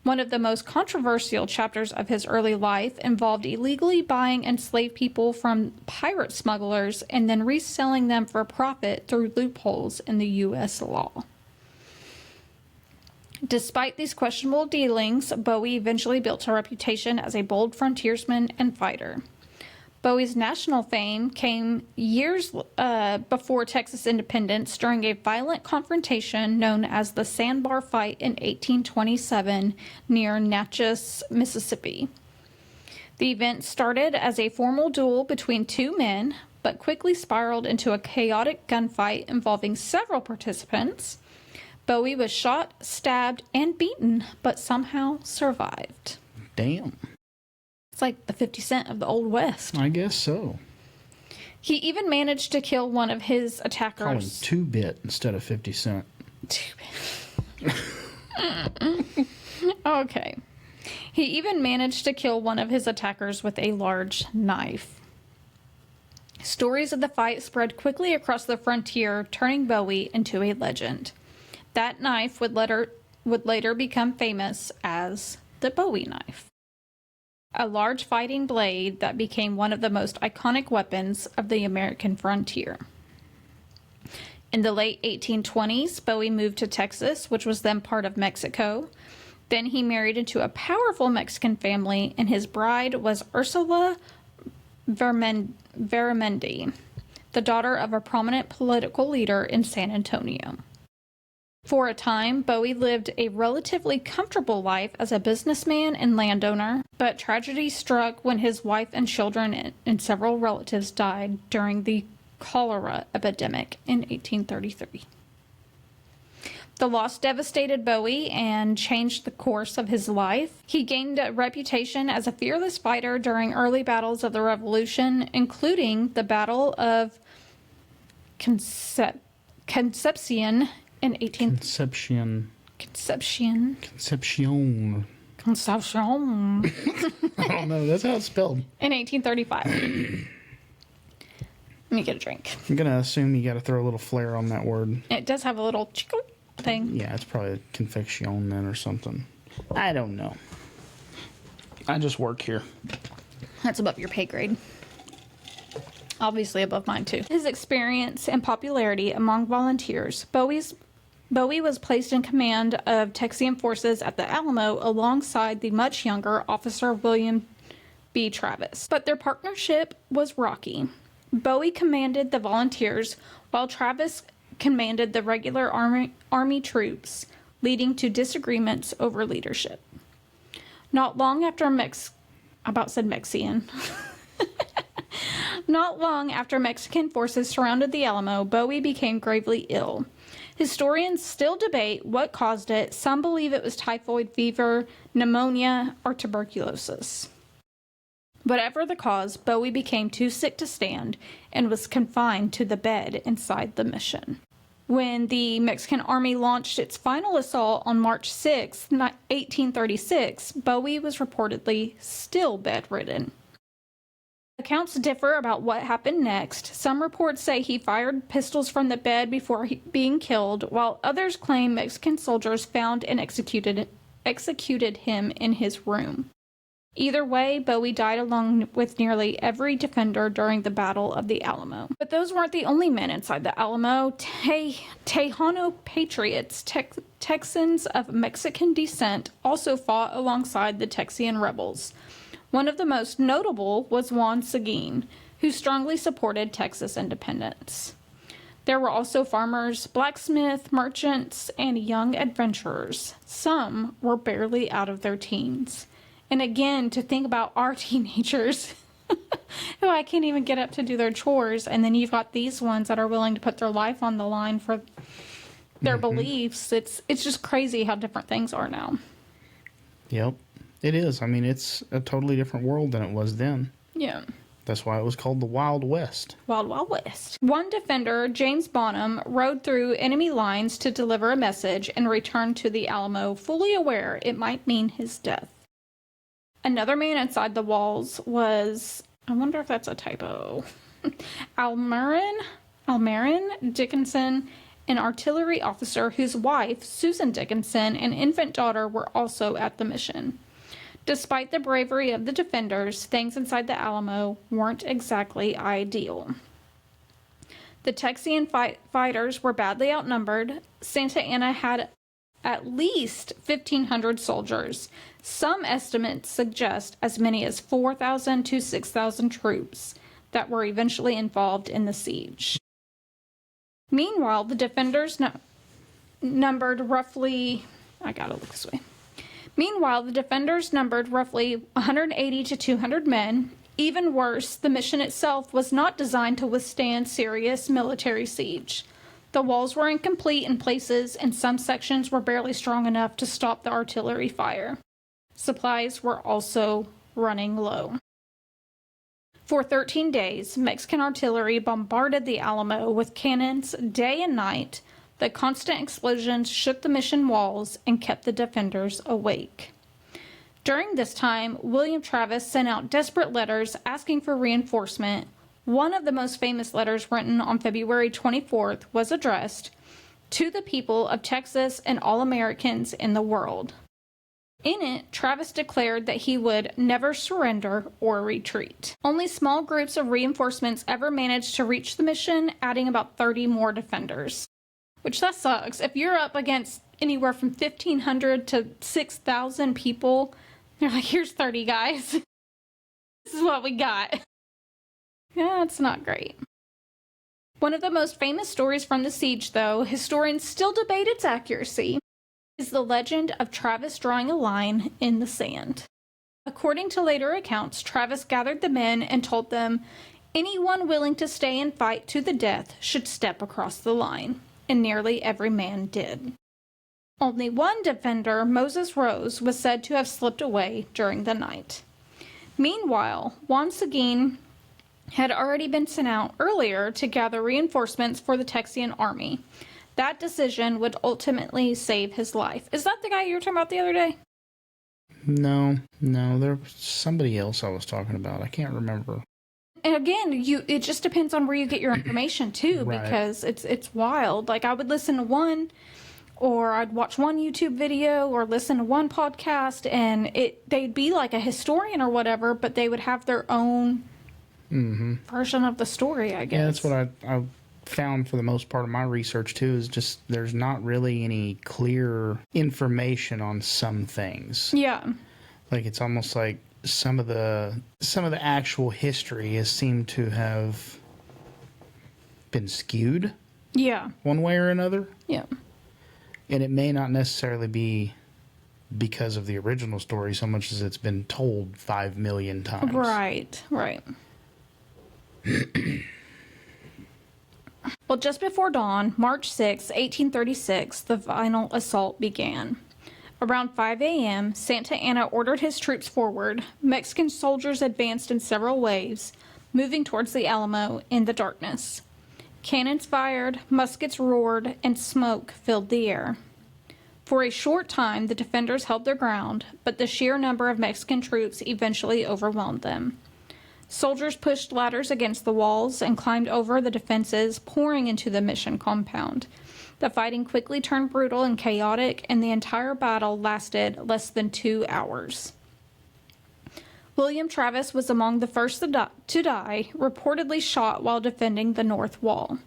One of the most controversial chapters of his early life involved illegally buying enslaved people from pirate smugglers and then reselling them for profit through loopholes in the U.S. law. Despite these questionable dealings, Bowie eventually built a reputation as a bold frontiersman and fighter. Bowie's national fame came years before Texas independence during a violent confrontation known as the Sandbar Fight in 1827 near Natchez, Mississippi. The event started as a formal duel between two men, but quickly spiraled into a chaotic gunfight involving several participants. Bowie was shot, stabbed, and beaten, but somehow survived. Damn. It's like the 50 Cent of the Old West. I guess so. He even managed to kill one of his attackers. Call him 2-bit instead of 50 Cent. 2-bit. Okay. He even managed to kill one of his attackers with a large knife. Stories of the fight spread quickly across the frontier, turning Bowie into a legend. That knife would later become famous as the Bowie knife, a large fighting blade that became one of the most iconic weapons of the American frontier. In the late 1820s, Bowie moved to Texas, which was then part of Mexico. Then he married into a powerful Mexican family, and his bride was Ursula Veramendi, the daughter of a prominent political leader in San Antonio. For a time, Bowie lived a relatively comfortable life as a businessman and landowner, but tragedy struck when his wife and children and several relatives died during the cholera epidemic in 1833. The loss devastated Bowie and changed the course of his life. He gained a reputation as a fearless fighter during early battles of the Revolution, including the Battle of Concepcion in 18... Conception. Concepcion. Concepcion. Concepcion. I don't know. That's how it's spelled. In 1835. Let me get a drink. I'm going to assume you got to throw a little flair on that word. It does have a little chickle thing. Yeah, it's probably confection then or something. I don't know. I just work here. That's above your pay grade. Obviously above mine too. His experience and popularity among volunteers, Bowie was placed in command of Texian forces at the Alamo alongside the much younger Officer William B. Travis. But their partnership was rocky. Bowie commanded the volunteers while Travis commanded the regular army troops, leading to disagreements over leadership. Not long after Not long after Mexican forces surrounded the Alamo, Bowie became gravely ill. Historians still debate what caused it. Some believe it was typhoid fever, pneumonia, or tuberculosis. Whatever the cause, Bowie became too sick to stand and was confined to the bed inside the mission. When the Mexican army launched its final assault on March 6, 1836, Bowie was reportedly still bedridden. Accounts differ about what happened next. Some reports say he fired pistols from the bed before being killed, while others claim Mexican soldiers found and executed him in his room. Either way, Bowie died along with nearly every defender during the Battle of the Alamo. But those weren't the only men inside the Alamo. Tejano patriots, Texans of Mexican descent, also fought alongside the Texian rebels. One of the most notable was Juan Seguin, who strongly supported Texas independence. There were also farmers, blacksmiths, merchants, and young adventurers. Some were barely out of their teens. And again, to think about our teenagers who I can't even get up to do their chores, and then you've got these ones that are willing to put their life on the line for their beliefs. It's just crazy how different things are now. Yep, it is. I mean, it's a totally different world than it was then. Yeah. That's why it was called the Wild West. Wild, Wild West. One defender, James Bonham, rode through enemy lines to deliver a message and returned to the Alamo, fully aware it might mean his death. Another man inside the walls was, I wonder if that's a typo, Almarin Dickinson, an artillery officer whose wife, Susan Dickinson, and infant daughter were also at the mission. Despite the bravery of the defenders, things inside the Alamo weren't exactly ideal. The Texian fighters were badly outnumbered. Santa Anna had at least 1,500 soldiers. Some estimates suggest as many as 4,000 to 6,000 troops that were eventually involved in the siege. Meanwhile, the defenders numbered roughly 180 to 200 men. Even worse, the mission itself was not designed to withstand serious military siege. The walls were incomplete in places, and some sections were barely strong enough to stop the artillery fire. Supplies were also running low. For 13 days, Mexican artillery bombarded the Alamo with cannons day and night. The constant explosions shook the mission walls and kept the defenders awake. During this time, William Travis sent out desperate letters asking for reinforcement. One of the most famous letters, written on February 24th, was addressed to the people of Texas and all Americans in the world. In it, Travis declared that he would never surrender or retreat. Only small groups of reinforcements ever managed to reach the mission, adding about 30 more defenders. Which, that sucks. If you're up against anywhere from 1,500 to 6,000 people, they're like, here's 30 guys. This is what we got. Yeah, it's not great. One of the most famous stories from the siege, though, historians still debate its accuracy, is the legend of Travis drawing a line in the sand. According to later accounts, Travis gathered the men and told them anyone willing to stay and fight to the death should step across the line, and nearly every man did. Only one defender, Moses Rose, was said to have slipped away during the night. Meanwhile, Juan Seguin had already been sent out earlier to gather reinforcements for the Texian army. That decision would ultimately save his life. Is that the guy you were talking about the other day? No, there was somebody else I was talking about. I can't remember. And again, it just depends on where you get your information too, Right. because it's wild. Like I would listen to one, or I'd watch one YouTube video or listen to one podcast, and they'd be like a historian or whatever, but they would have their own version of the story, I guess. Yeah, that's what I found for the most part of my research too, is just there's not really any clear information on some things. Yeah. Like it's almost like some of the actual history has seemed to have been skewed Yeah. one way or another. Yeah. And it may not necessarily be because of the original story so much as it's been told 5 million times. Right. Well, just before dawn, March 6, 1836, the final assault began. Around 5 a.m., Santa Anna ordered his troops forward. Mexican soldiers advanced in several waves, moving towards the Alamo in the darkness. Cannons fired, muskets roared, and smoke filled the air. For a short time, the defenders held their ground, but the sheer number of Mexican troops eventually overwhelmed them. Soldiers pushed ladders against the walls and climbed over the defenses, pouring into the mission compound. The fighting quickly turned brutal and chaotic, and the entire battle lasted less than 2 hours. William Travis was among the first to die, reportedly shot while defending the north wall.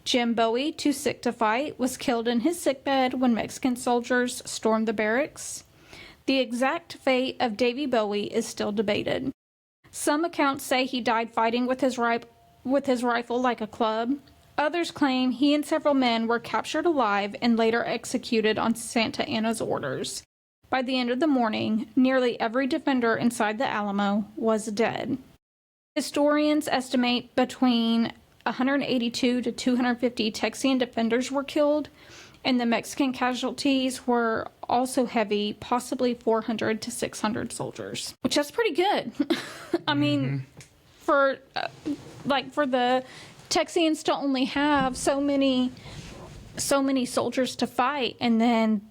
Jim Bowie, too sick to fight, was killed in his sickbed when Mexican soldiers stormed the barracks. The exact fate of Davy Bowie is still debated. Some accounts say he died fighting with his rifle like a club. Others claim he and several men were captured alive and later executed on Santa Anna's orders. By the end of the morning, nearly every defender inside the Alamo was dead. Historians estimate between 182 to 250 Texian defenders were killed, and the Mexican casualties were also heavy, possibly 400 to 600 soldiers, which is pretty good. I mean, for the Texians to only have so many soldiers to fight, and then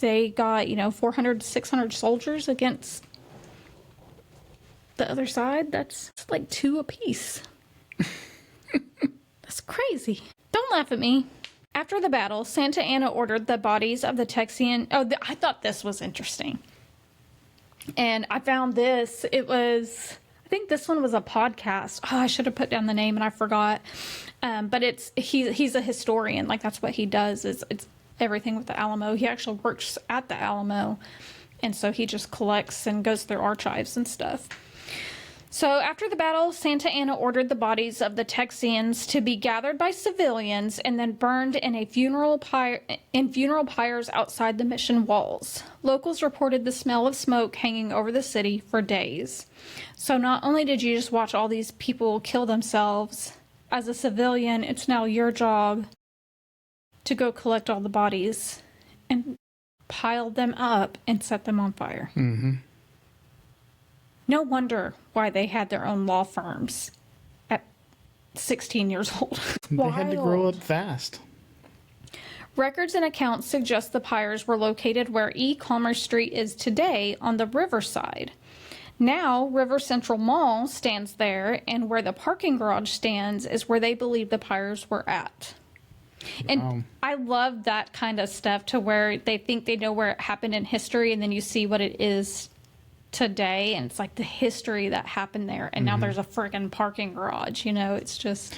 they got 400 to 600 soldiers against the other side. That's like 2 apiece. That's crazy. Don't laugh at me. After the battle, Santa Anna ordered the bodies of the Texian... I thought this was interesting. And I found this. It was... I think this one was a podcast. Oh, I should have put down the name and I forgot. But he's a historian. Like, that's what he does. It's everything with the Alamo. He actually works at the Alamo. And so he just collects and goes through archives and stuff. So after the battle, Santa Anna ordered the bodies of the Texians to be gathered by civilians and then burned in funeral pyres outside the mission walls. Locals reported the smell of smoke hanging over the city for days. So not only did you just watch all these people kill themselves, as a civilian, it's now your job to go collect all the bodies and pile them up and set them on fire. Mm-hmm. No wonder why they had their own law firms at 16 years old. They had to grow up fast. Records and accounts suggest the pyres were located where E-Commerce Street is today on the riverside. Now, River Central Mall stands there, and where the parking garage stands is where they believe the pyres were at. And I love that kind of stuff, to where they think they know where it happened in history, and then you see what it is today, and it's like the history that happened there, and now there's a friggin' parking garage. It's just...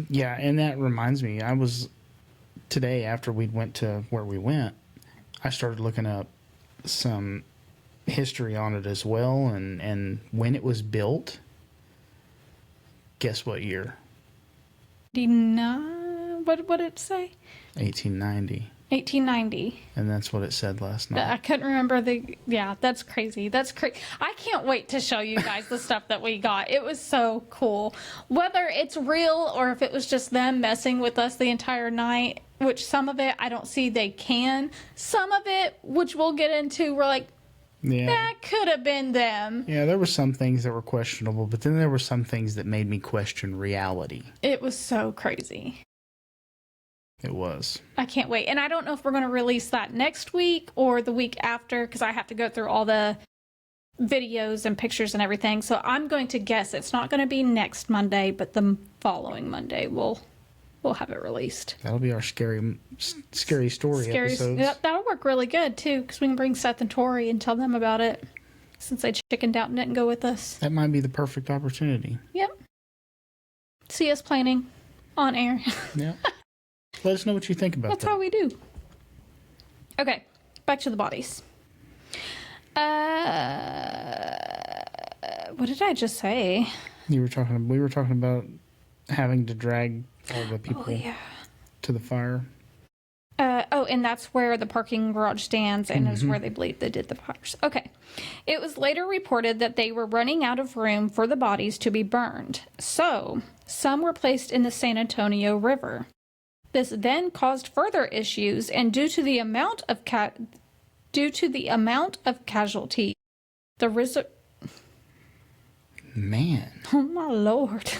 Yeah, and that reminds me, I was... Today, after we went to where we went, I started looking up some history on it as well, and when it was built. Guess what year? What did it say? 1890. 1890. And that's what it said last night. I couldn't remember yeah, that's crazy. That's crazy. I can't wait to show you guys the stuff that we got. It was so cool. Whether it's real or if it was just them messing with us the entire night, which some of it I don't see they can. Some of it, which we'll get into, we're like, Yeah. That could have been them. Yeah, there were some things that were questionable, but then there were some things that made me question reality. It was so crazy. It was. I can't wait. And I don't know if we're going to release that next week or the week after, because I have to go through all the videos and pictures and everything. So I'm going to guess it's not going to be next Monday, but the following Monday we'll have it released. That'll be our scary story episodes. Yep, that'll work really good too, because we can bring Seth and Tori and tell them about it, since they chickened out and didn't go with us. That might be the perfect opportunity. Yep. See us planning on air. Yeah. Let us know what you think about That's that. how we do. Okay, back to the bodies. What did I just say? We were talking about having to drag all the people to the fire. And that's where the parking garage stands, and is where they believe they did the fires. Okay. It was later reported that they were running out of room for the bodies to be burned, so some were placed in the San Antonio River. This then caused further issues, and due to the amount of casualty, Man. oh my lord,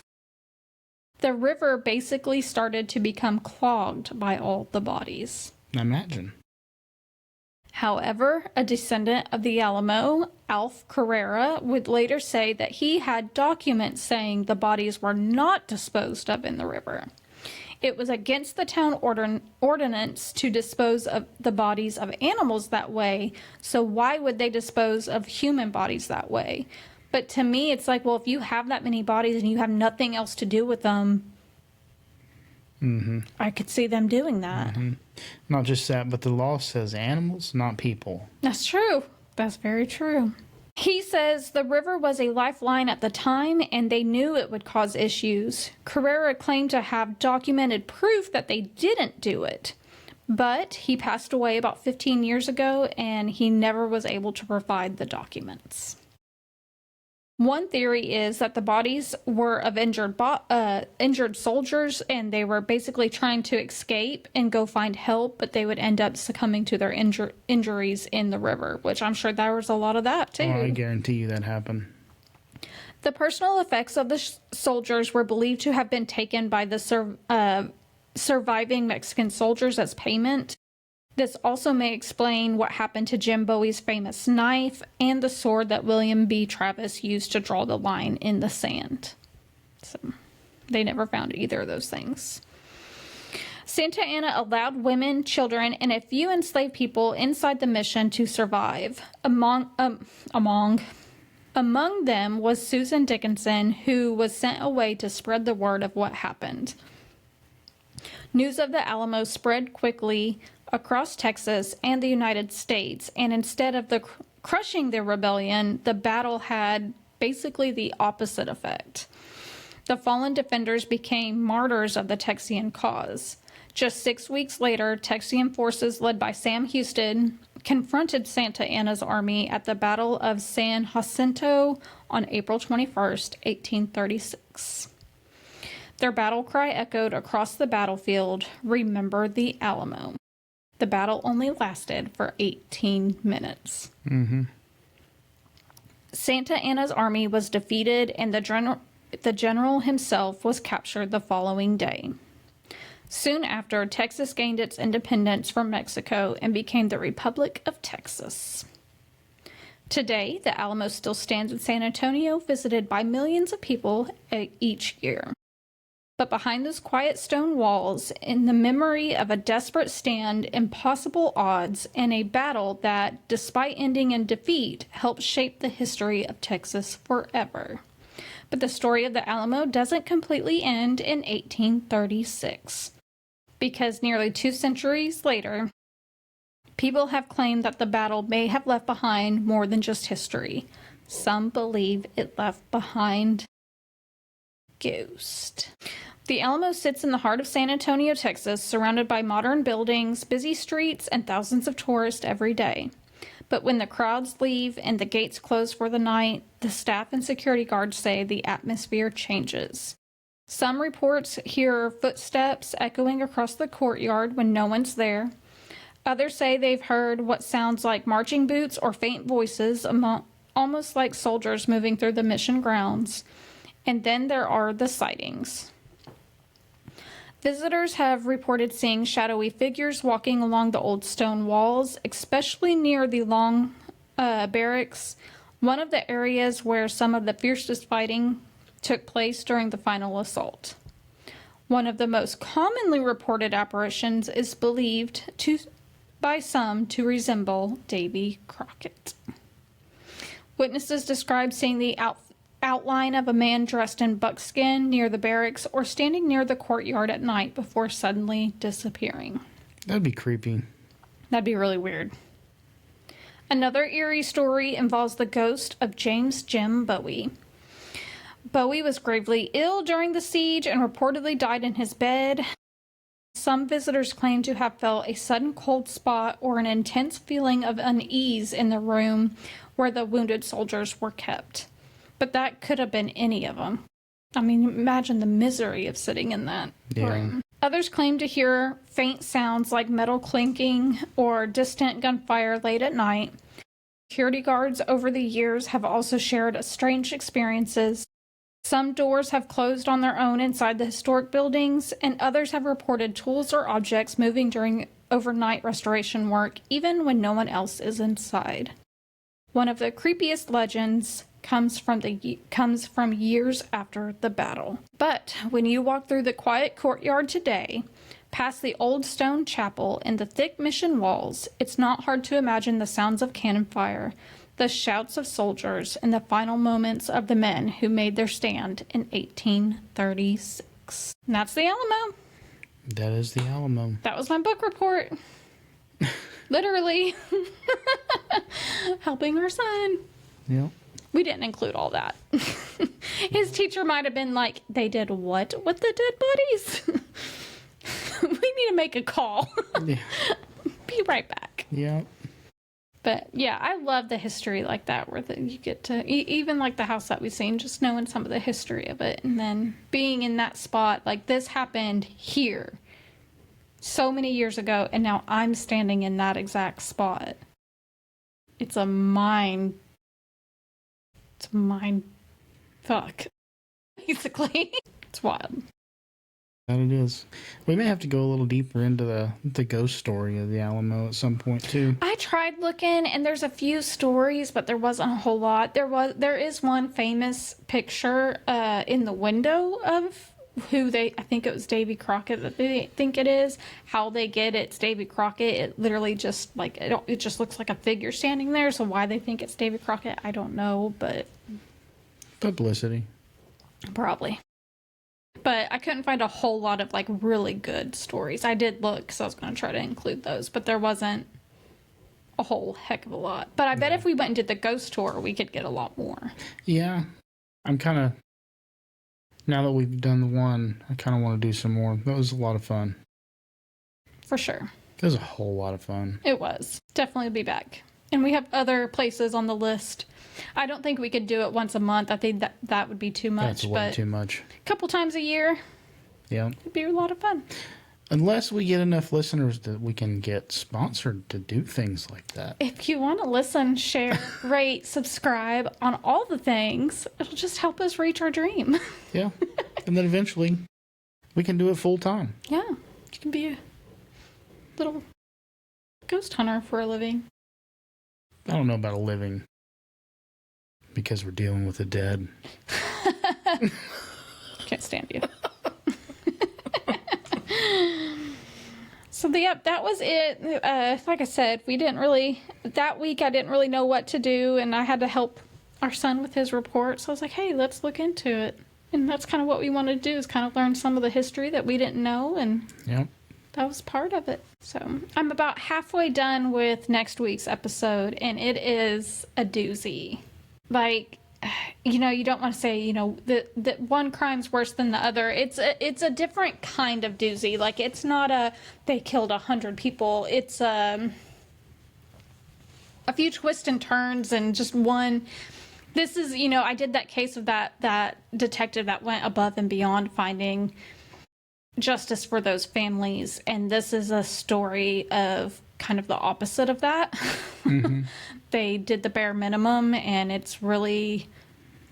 the river basically started to become clogged by all the bodies. Imagine. However, a descendant of the Alamo, Alf Carrera, would later say that he had documents saying the bodies were not disposed of in the river. It was against the town ordinance to dispose of the bodies of animals that way, so why would they dispose of human bodies that way? But to me, it's like, well, if you have that many bodies and you have nothing else to do with them, I could see them doing that. Not just that, but the law says animals, not people. That's true. That's very true. He says the river was a lifeline at the time and they knew it would cause issues. Carrera claimed to have documented proof that they didn't do it, but he passed away about 15 years ago and he never was able to provide the documents. One theory is that the bodies were of injured soldiers, and they were basically trying to escape and go find help, but they would end up succumbing to their injuries in the river, which I'm sure there was a lot of that too. Oh, I guarantee you that happened. The personal effects of the soldiers were believed to have been taken by the surviving Mexican soldiers as payment. This also may explain what happened to Jim Bowie's famous knife and the sword that William B. Travis used to draw the line in the sand. So they never found either of those things. Santa Anna allowed women, children, and a few enslaved people inside the mission to survive. Among them was Susan Dickinson, who was sent away to spread the word of what happened. News of the Alamo spread quickly across Texas and the United States, and instead of crushing the rebellion, the battle had basically the opposite effect. The fallen defenders became martyrs of the Texian cause. Just 6 weeks later, Texian forces led by Sam Houston confronted Santa Anna's army at the Battle of San Jacinto on April 21st, 1836. Their battle cry echoed across the battlefield, "Remember the Alamo." The battle only lasted for 18 minutes. Santa Anna's army was defeated, and the general himself was captured the following day. Soon after, Texas gained its independence from Mexico and became the Republic of Texas. Today, the Alamo still stands in San Antonio, visited by millions of people each year. But behind those quiet stone walls, in the memory of a desperate stand, impossible odds, and a battle that, despite ending in defeat, helped shape the history of Texas forever. But the story of the Alamo doesn't completely end in 1836, because nearly 2 centuries later, people have claimed that the battle may have left behind more than just history. Some believe it left behind ghost. The Alamo sits in the heart of San Antonio, Texas, surrounded by modern buildings, busy streets, and thousands of tourists every day. But when the crowds leave and the gates close for the night, the staff and security guards say the atmosphere changes. Some reports hear footsteps echoing across the courtyard when no one's there. Others say they've heard what sounds like marching boots or faint voices, almost like soldiers moving through the mission grounds. And then there are the sightings. Visitors have reported seeing shadowy figures walking along the old stone walls, especially near the long barracks, one of the areas where some of the fiercest fighting took place during the final assault. One of the most commonly reported apparitions is believed by some to resemble Davy Crockett. Witnesses describe seeing the outline of a man dressed in buckskin near the barracks or standing near the courtyard at night before suddenly disappearing. That'd be creepy. That'd be really weird. Another eerie story involves the ghost of James Jim Bowie. Bowie was gravely ill during the siege and reportedly died in his bed. Some visitors claim to have felt a sudden cold spot or an intense feeling of unease in the room where the wounded soldiers were kept. But that could have been any of them. I mean, imagine the misery of sitting in that room. Others claim to hear faint sounds like metal clinking or distant gunfire late at night. Security guards over the years have also shared strange experiences. Some doors have closed on their own inside the historic buildings, and others have reported tools or objects moving during overnight restoration work, even when no one else is inside. One of the creepiest legends comes from years after the battle. But when you walk through the quiet courtyard today, past the old stone chapel and the thick mission walls, it's not hard to imagine the sounds of cannon fire, the shouts of soldiers, and the final moments of the men who made their stand in 1836. And that's the Alamo. That is the Alamo. That was my book report. Literally. Helping our son. Yep. We didn't include all that. His teacher might have been like, they did what with the dead bodies? We need to make a call. Yeah. Be right back. Yeah. But yeah, I love the history like that, where you get to, even like the house that we've seen, just knowing some of the history of it. And then being in that spot, like this happened here so many years ago, and now I'm standing in that exact spot. It's a mind fuck, basically. It's wild. That it is. We may have to go a little deeper into the ghost story of the Alamo at some point too. I tried looking, and there's a few stories, but there wasn't a whole lot. There is one famous picture in the window of I think it was Davy Crockett that they think it is. How they get it's Davy Crockett, it literally just like it just looks like a figure standing there. So why they think it's Davy Crockett, I don't know, but publicity, probably. But I couldn't find a whole lot of like really good stories. I did look because I was going to try to include those, but there wasn't a whole heck of a lot. But I bet if we went and did the ghost tour, we could get a lot more. Yeah, I'm kind of, now that we've done the one, I kind of want to do some more. That was a lot of fun. For sure. It was a whole lot of fun. It was. Definitely be back. And we have other places on the list. I don't think we could do it once a month. I think that would be too much. That's way too much. A couple times a year. Yeah. It'd be a lot of fun. Unless we get enough listeners that we can get sponsored to do things like that. If you want to listen, share, rate, subscribe on all the things, it'll just help us reach our dream. Yeah. And then eventually we can do it full time. Yeah. You can be a little ghost hunter for a living. I don't know about a living. Because we're dealing with the dead. Can't stand you. So that was it. Like I said, that week I didn't really know what to do, and I had to help our son with his report. So I was like, hey, let's look into it. And that's kind of what we wanted to do, is kind of learn some of the history that we didn't know, and yep. That was part of it. So I'm about halfway done with next week's episode, and it is a doozy. Like, you don't want to say, that one crime's worse than the other. It's a different kind of doozy. Like, it's not they killed 100 people. It's a few twists and turns, and just one. This is, I did that case of that detective that went above and beyond finding justice for those families, and this is a story of kind of the opposite of that. They did the bare minimum, and it's really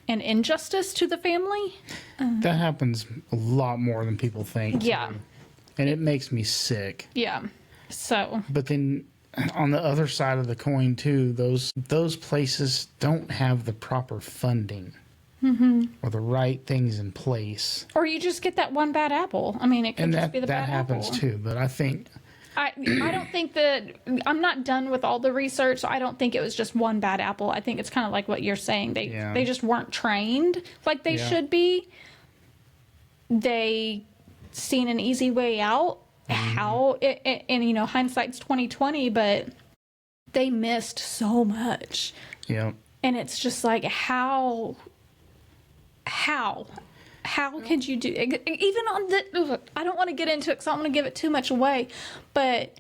an injustice to the family. That happens a lot more than people think. Yeah. Too. And it makes me sick. Yeah. So. But then on the other side of the coin too, those places don't have the proper funding or the right things in place. Or you just get that one bad apple. I mean, it could And just be the that bad happens apple. too. But I think I don't think that I'm not done with all the research. So I don't think it was just one bad apple. I think it's kind of like what you're saying. They just weren't trained like they should be. They seen an easy way out. How and you know, hindsight's 2020, but they missed so much. Yeah. And it's just like how could you do even on the I don't want to get into it because I don't want to give it too much away, but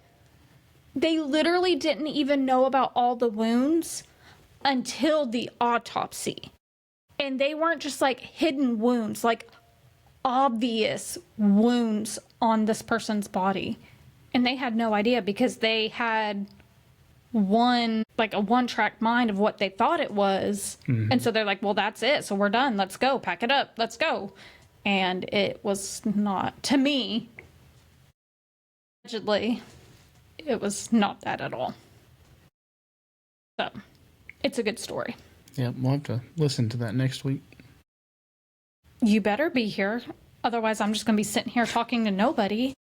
they literally didn't even know about all the wounds until the autopsy. And they weren't just like hidden wounds, like obvious wounds on this person's body. And they had no idea because they had a one-track mind of what they thought it was. And so they're like, well, that's it. So we're done. Let's go. Pack it up. Let's go. And it was not, to me, allegedly, it was not that at all. So, it's a good story. Yeah, we'll have to listen to that next week. You better be here. Otherwise, I'm just going to be sitting here talking to nobody.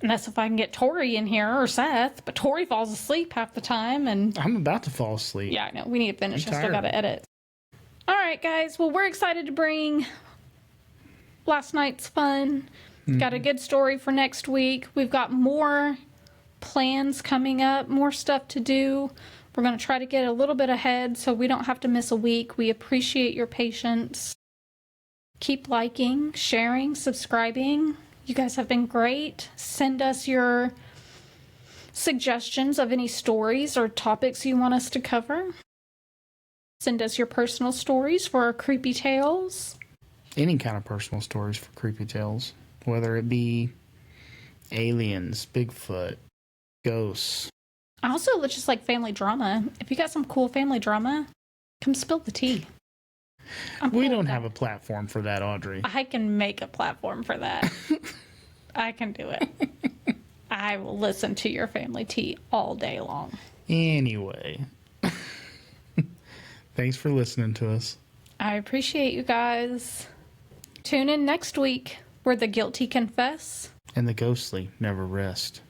Unless if I can get Tori in here or Seth. But Tori falls asleep half the time. And I'm about to fall asleep. yeah, I know. We need to finish. I'm I still got tired. to edit. All right, guys. Well, we're excited to bring last night's fun. Got a good story for next week. We've got more plans coming up, more stuff to do. We're going to try to get a little bit ahead so we don't have to miss a week. We appreciate your patience. Keep liking, sharing, subscribing. You guys have been great. Send us your suggestions of any stories or topics you want us to cover. Send us your personal stories for our creepy tales. Any kind of personal stories for creepy tales, whether it be aliens, Bigfoot, ghosts. Also, let's just like family drama. If you got some cool family drama, come spill the tea. We don't have a platform for that, Audrey. I can make a platform for that. I can do it. I will listen to your family tea all day long. Anyway, thanks for listening to us. I appreciate you guys. Tune in next week where the guilty confess. And the ghostly never rest.